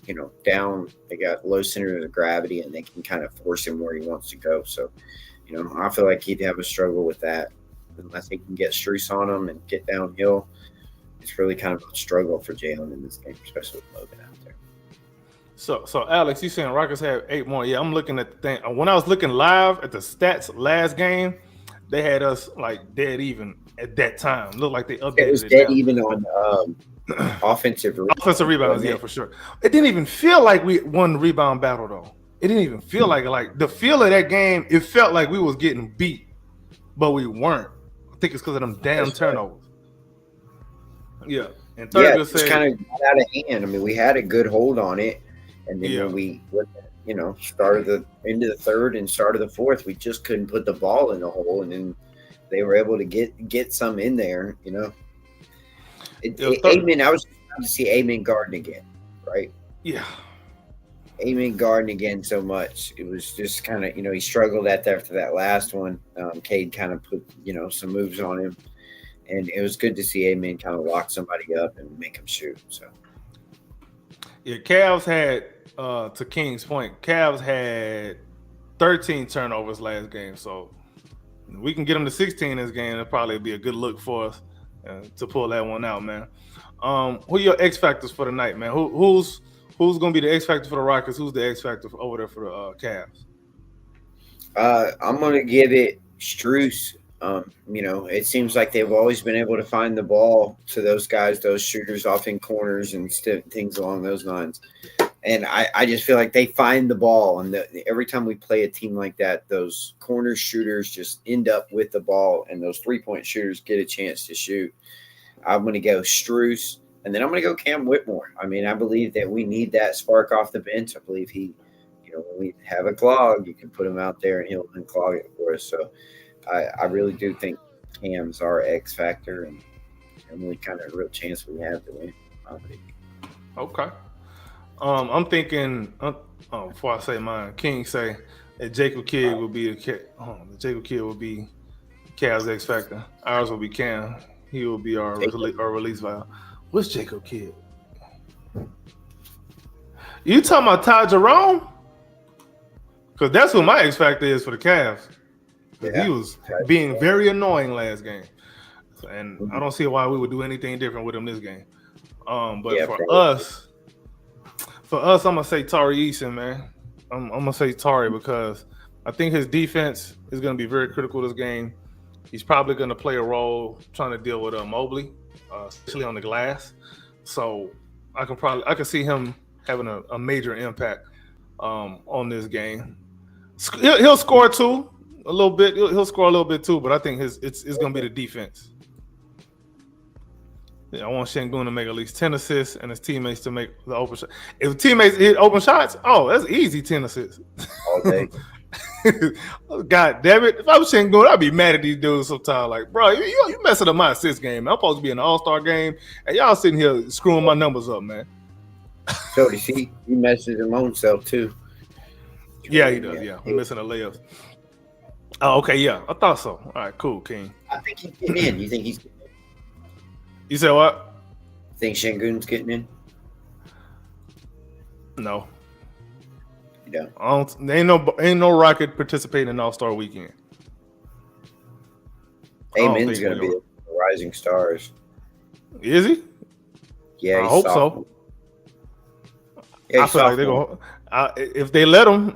S2: down. They got low center of gravity, and they can kind of force him where he wants to go. So, I feel like he'd have a struggle with that unless he can get Strus on him and get downhill. It's really kind of a struggle for Jalen in this game, especially with Logan out there.
S1: So Alex, you saying Rockets have 8 more? Yeah, I'm looking at the thing. When I was looking live at the stats last game, they had us like dead even at that time. Looked like they updated
S2: it was dead even on offensive
S1: rebounds. Yeah, for sure. It didn't even feel like we won the rebound battle though. It didn't even feel like the feel of that game. It felt like we was getting beat, but we weren't. I think it's because of them damn turnovers. Yeah, and
S2: it just kind of got out of hand. I mean, we had a good hold on it, and then when we, started the end of the third and started the fourth, we just couldn't put the ball in the hole, and then they were able to get some in there. Amen. I was trying to see Amen guarding again, right?
S1: Yeah,
S2: Amen guarding again so much. It was just kind of he struggled after that last one. Cade kind of put some moves on him. And it was good to see Amen kind of lock somebody up and make him shoot. So,
S1: yeah, Cavs had, to King's point, Cavs had 13 turnovers last game. So, we can get them to 16 this game. It'll probably be a good look for us to pull that one out, man. Who are your X factors for the night, man? Who's going to be the X factor for the Rockets? Who's the X factor over there for the Cavs?
S2: I'm going to give it Strus. It seems like they've always been able to find the ball to those guys, those shooters off in corners and things along those lines. And I just feel like they find the ball. And every time we play a team like that, those corner shooters just end up with the ball, and those 3-point shooters get a chance to shoot. I'm going to go Strus, and then I'm going to go Cam Whitmore. I mean, I believe that we need that spark off the bench. I believe he, when we have a clog, you can put him out there and he'll unclog it for us. So, I really do think Cam's our X factor and only kind of real chance we have to win.
S1: Okay. I'm thinking. Before I say mine, King say that Jacob Kidd will be Jacob Kidd will be Cav's X factor. Ours will be Cam. He will be our release valve. What's Jacob Kidd? You talking about Ty Jerome? Because that's what my X factor is for the Cavs. Yeah, he was being very annoying last game, and I don't see why we would do anything different with him this game. But for us, I'm gonna say Tari Eason, man. I'm gonna say Tari because I think his defense is gonna be very critical this game. He's probably going to play a role trying to deal with Mobley, especially on the glass. So I can see him having a major impact on this game. He'll score too a little bit. He'll score a little bit too, but I think it's going to be the defense. Yeah, I want Şengün to make at least 10 assists and his teammates to make the open shot. If teammates hit open shots, that's easy 10 assists.
S2: All day.
S1: God damn it. If I was Şengün, I'd be mad at these dudes sometimes. Like, bro, you messing up my assist game. I'm supposed to be in the All-Star game, and y'all sitting here screwing my numbers up, man.
S2: So he messes his own self too.
S1: Yeah, he does. Yeah, we're missing the layups. Oh, okay, yeah. I thought so. All right, cool, King.
S2: I think he's getting in. You think he's getting in?
S1: You said what?
S2: Think Şengün's getting in?
S1: No.
S2: You don't?
S1: Ain't no Rocket participating in All-Star Weekend.
S2: Amen's going to be the rising stars.
S1: Is he?
S2: Yeah,
S1: I hope so.
S2: Yeah,
S1: I feel like they're going to, if they let him,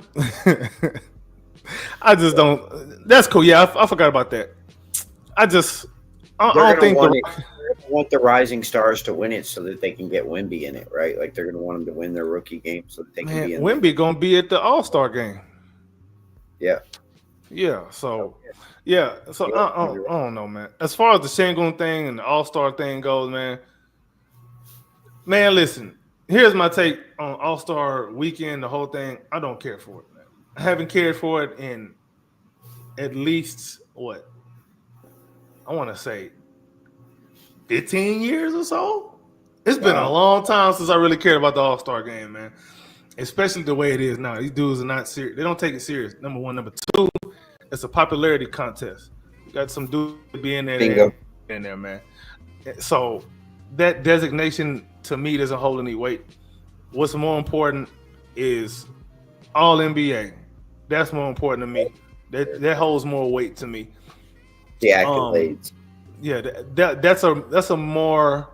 S1: I just don't. That's cool. Yeah, I forgot about that. I don't think
S2: want the rising stars to win it so that they can get Wemby in it, right? Like they're going to want them to win their rookie game so that they can be in
S1: Wemby going to be at the All-Star game.
S2: Yeah.
S1: Yeah, so I don't know, man. As far as the Şengün thing and the All-Star thing goes, man, listen, here's my take on All-Star Weekend, the whole thing. I don't care for it, man. I haven't cared for it in at least, I want to say 15 years or so. It's been a long time since I really cared about the All-Star game, man. Especially the way it is now. These dudes are not serious. They don't take it serious. Number one. Number two, it's a popularity contest. You got some dude being there, man. So that designation to me doesn't hold any weight. What's more important is all NBA. That's more important to me. That holds more weight to me.
S2: The accolades.
S1: That's a more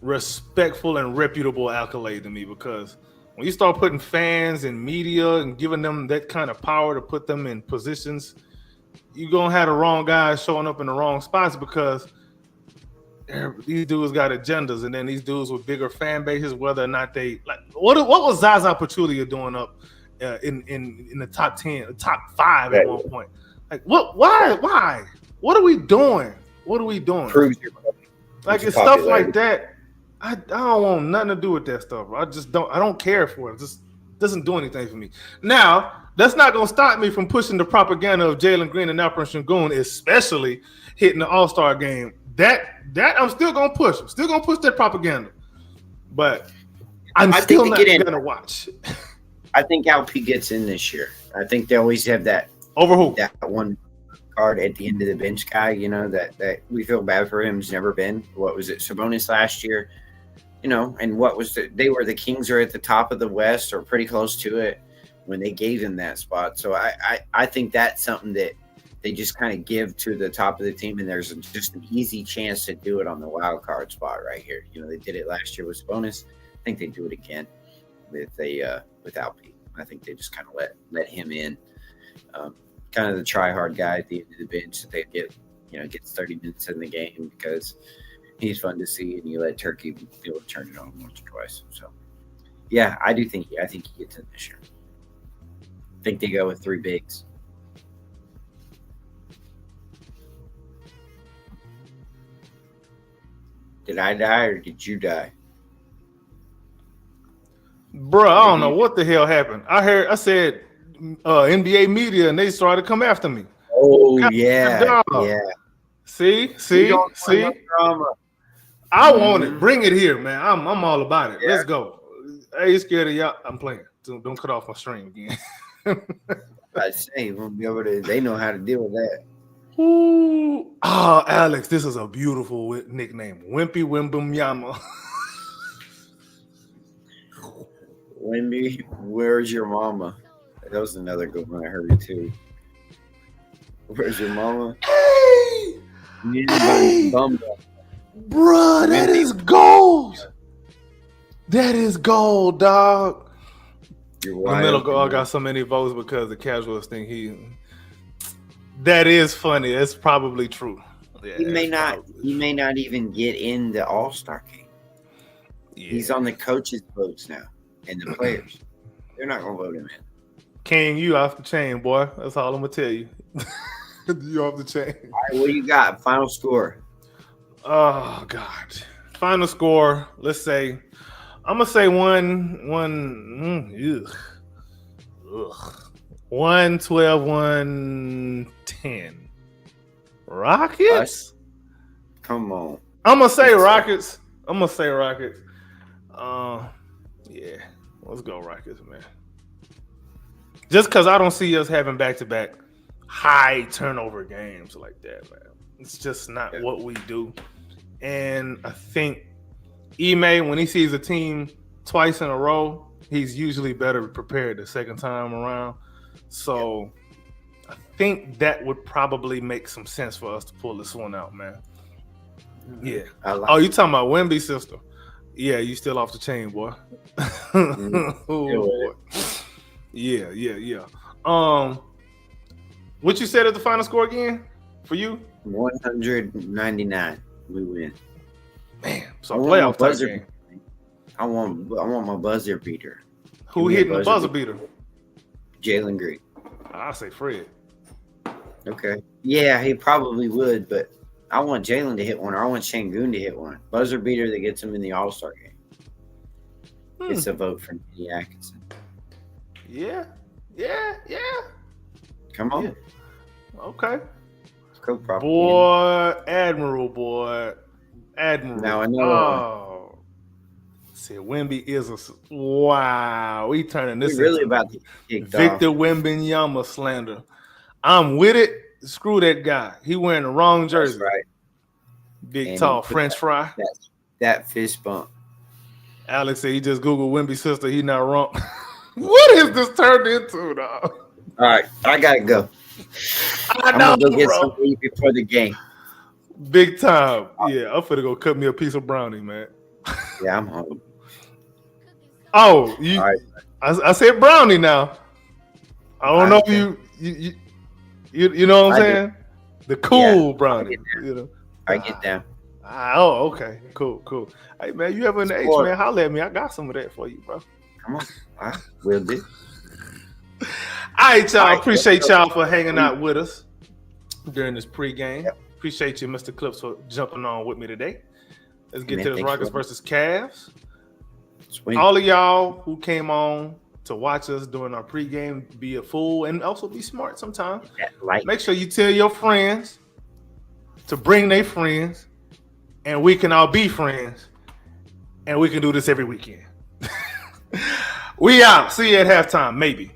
S1: respectful and reputable accolade to me, because when you start putting fans and media and giving them that kind of power to put them in positions, you're going to have the wrong guys showing up in the wrong spots, because these dudes got agendas, and then these dudes with bigger fan bases, whether or not they like. What was Zaza Pachulia doing up in the top 10, top 5 at one point? Like, what? Why? What are we doing? Like, it's stuff like that. I don't want nothing to do with that stuff. I don't care for it. It just doesn't do anything for me. Now, that's not going to stop me from pushing the propaganda of Jalen Green and Alperen Şengün, especially hitting the All-Star game. That I'm still going to push. I'm still going to push that propaganda. But I'm still not going to watch.
S2: I think Alp gets in this year. I think they always have that.
S1: Over who?
S2: That one card at the end of the bench guy, that we feel bad for him. Has never been. What was it? Sabonis last year. And what was the Kings are at the top of the West or pretty close to it when they gave him that spot. So I think that's something that they just kind of give to the top of the team, and there's just an easy chance to do it on the wild card spot right here. They did it last year with Sabonis. I think they do it again with Alp. I think they just kind of let him in, kind of the try hard guy at the end of the bench that they gets 30 minutes in the game because he's fun to see, and you let Turkey be able to turn it on once or twice. So, yeah, I think he gets in this year. I think they go with 3 bigs. Did I die or did you die?
S1: Bro, I don't know what the hell happened. I said NBA media, and they started to come after me.
S2: Oh, yeah.
S1: See. I want it. Bring it here, man. I'm all about it. Yeah. Let's go. Hey, you scared of y'all? I'm playing. Don't cut off my stream again.
S2: I say, we'll be over there. They know how to deal with that.
S1: Ooh. Oh, Alex, this is a beautiful nickname. Wimpy Wimbunyama.
S2: Wimby, where's your mama? That was another good one I heard too. Where's your mama?
S1: Hey! Bruh, that is gold. That is gold, dog.
S2: The
S1: middle guard got so many votes because the casuals think That is funny. It's probably true. Yeah,
S2: He may
S1: it's
S2: not.
S1: probably
S2: He
S1: true.
S2: may not even get in the All-Star game.
S1: Yeah.
S2: He's on the coaches' votes now, and the players. They're not gonna vote him in.
S1: King, you off the chain, boy. That's all I'm gonna tell you. You off the chain.
S2: All right, what do you got? Final score.
S1: Oh God. Final score. Let's say I'm gonna say ugh. 112, 110. Rockets?
S2: Us? Come on.
S1: I'm gonna say
S2: Let's-
S1: Rockets. Yeah. Let's go Rockets, man. Just because I don't see us having back-to-back high turnover games like that, man. It's just not what we do. And I think Ime, when he sees a team twice in a row, he's usually better prepared the second time around. So I think that would probably make some sense for us to pull this one out, man. Yeah.
S2: I like
S1: Oh, you talking about Wemby's sister? Yeah, you still off the chain, boy. Oh, boy. Yeah. What you said at the final score again for you?
S2: 199. We win.
S1: Man, so
S2: I want
S1: playoff
S2: my
S1: type
S2: buzzer.
S1: game.
S2: I want my buzzer beater.
S1: Who
S2: Give me a
S1: hitting the buzzer
S2: buzzer
S1: beater?
S2: Jalen Green.
S1: I say Fred.
S2: Okay. Yeah, he probably would, but I want Jalen to hit one, or I want Şengün to hit one. Buzzer beater that gets him in the All-Star game. It's a vote for Kenny Atkinson.
S1: Yeah.
S2: Come on.
S1: Yeah. Okay.
S2: Let's go, proper.
S1: Boy, Admiral.
S2: Now I know.
S1: Oh. See, Wemby is wow. We turning this
S2: We're really
S1: into
S2: about to get kicked
S1: Victor
S2: off.
S1: Wembanyama slander. I'm with it. Screw that guy. He wearing the wrong
S2: That's
S1: jersey.
S2: right.
S1: Big
S2: And
S1: tall
S2: he put
S1: French fry.
S2: That fist bump.
S1: Alex said he just Googled Wemby's sister. He not wrong. What is this turned into, dog?
S2: All right, I gotta go. I'm gonna go get some food before the game.
S1: Big time. Yeah, I'm finna go cut me a piece of brownie, man.
S2: Yeah, I'm home.
S1: Oh, you.
S2: All right.
S1: I said brownie now. I don't know if you know what I'm
S2: I
S1: saying? The cool
S2: Yeah,
S1: brownie.
S2: I
S1: You know.
S2: I get down.
S1: Oh, okay. Cool. Hey man, you ever in the H,
S2: Sport.
S1: man, holler at me. I got some of that for you, bro.
S2: Come on. All right, will do.
S1: All right, y'all.
S2: All right,
S1: Appreciate
S2: let's go.
S1: y'all for hanging out with us during this pregame.
S2: Yep.
S1: Appreciate you, Mr. Clips, for jumping on with me today. Let's get
S2: Man,
S1: to this
S2: thanks
S1: Rockets
S2: for-
S1: versus Cavs.
S2: Swing.
S1: All of y'all who came on to watch us during our pregame, be a fool and also be smart sometimes.
S2: That light.
S1: Make sure you tell your friends to bring their friends, and we can all be friends, and we can do this every weekend. We out. See you at halftime, maybe.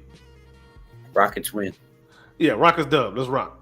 S2: Rockets win.
S1: Yeah, Rockets dub. Let's rock.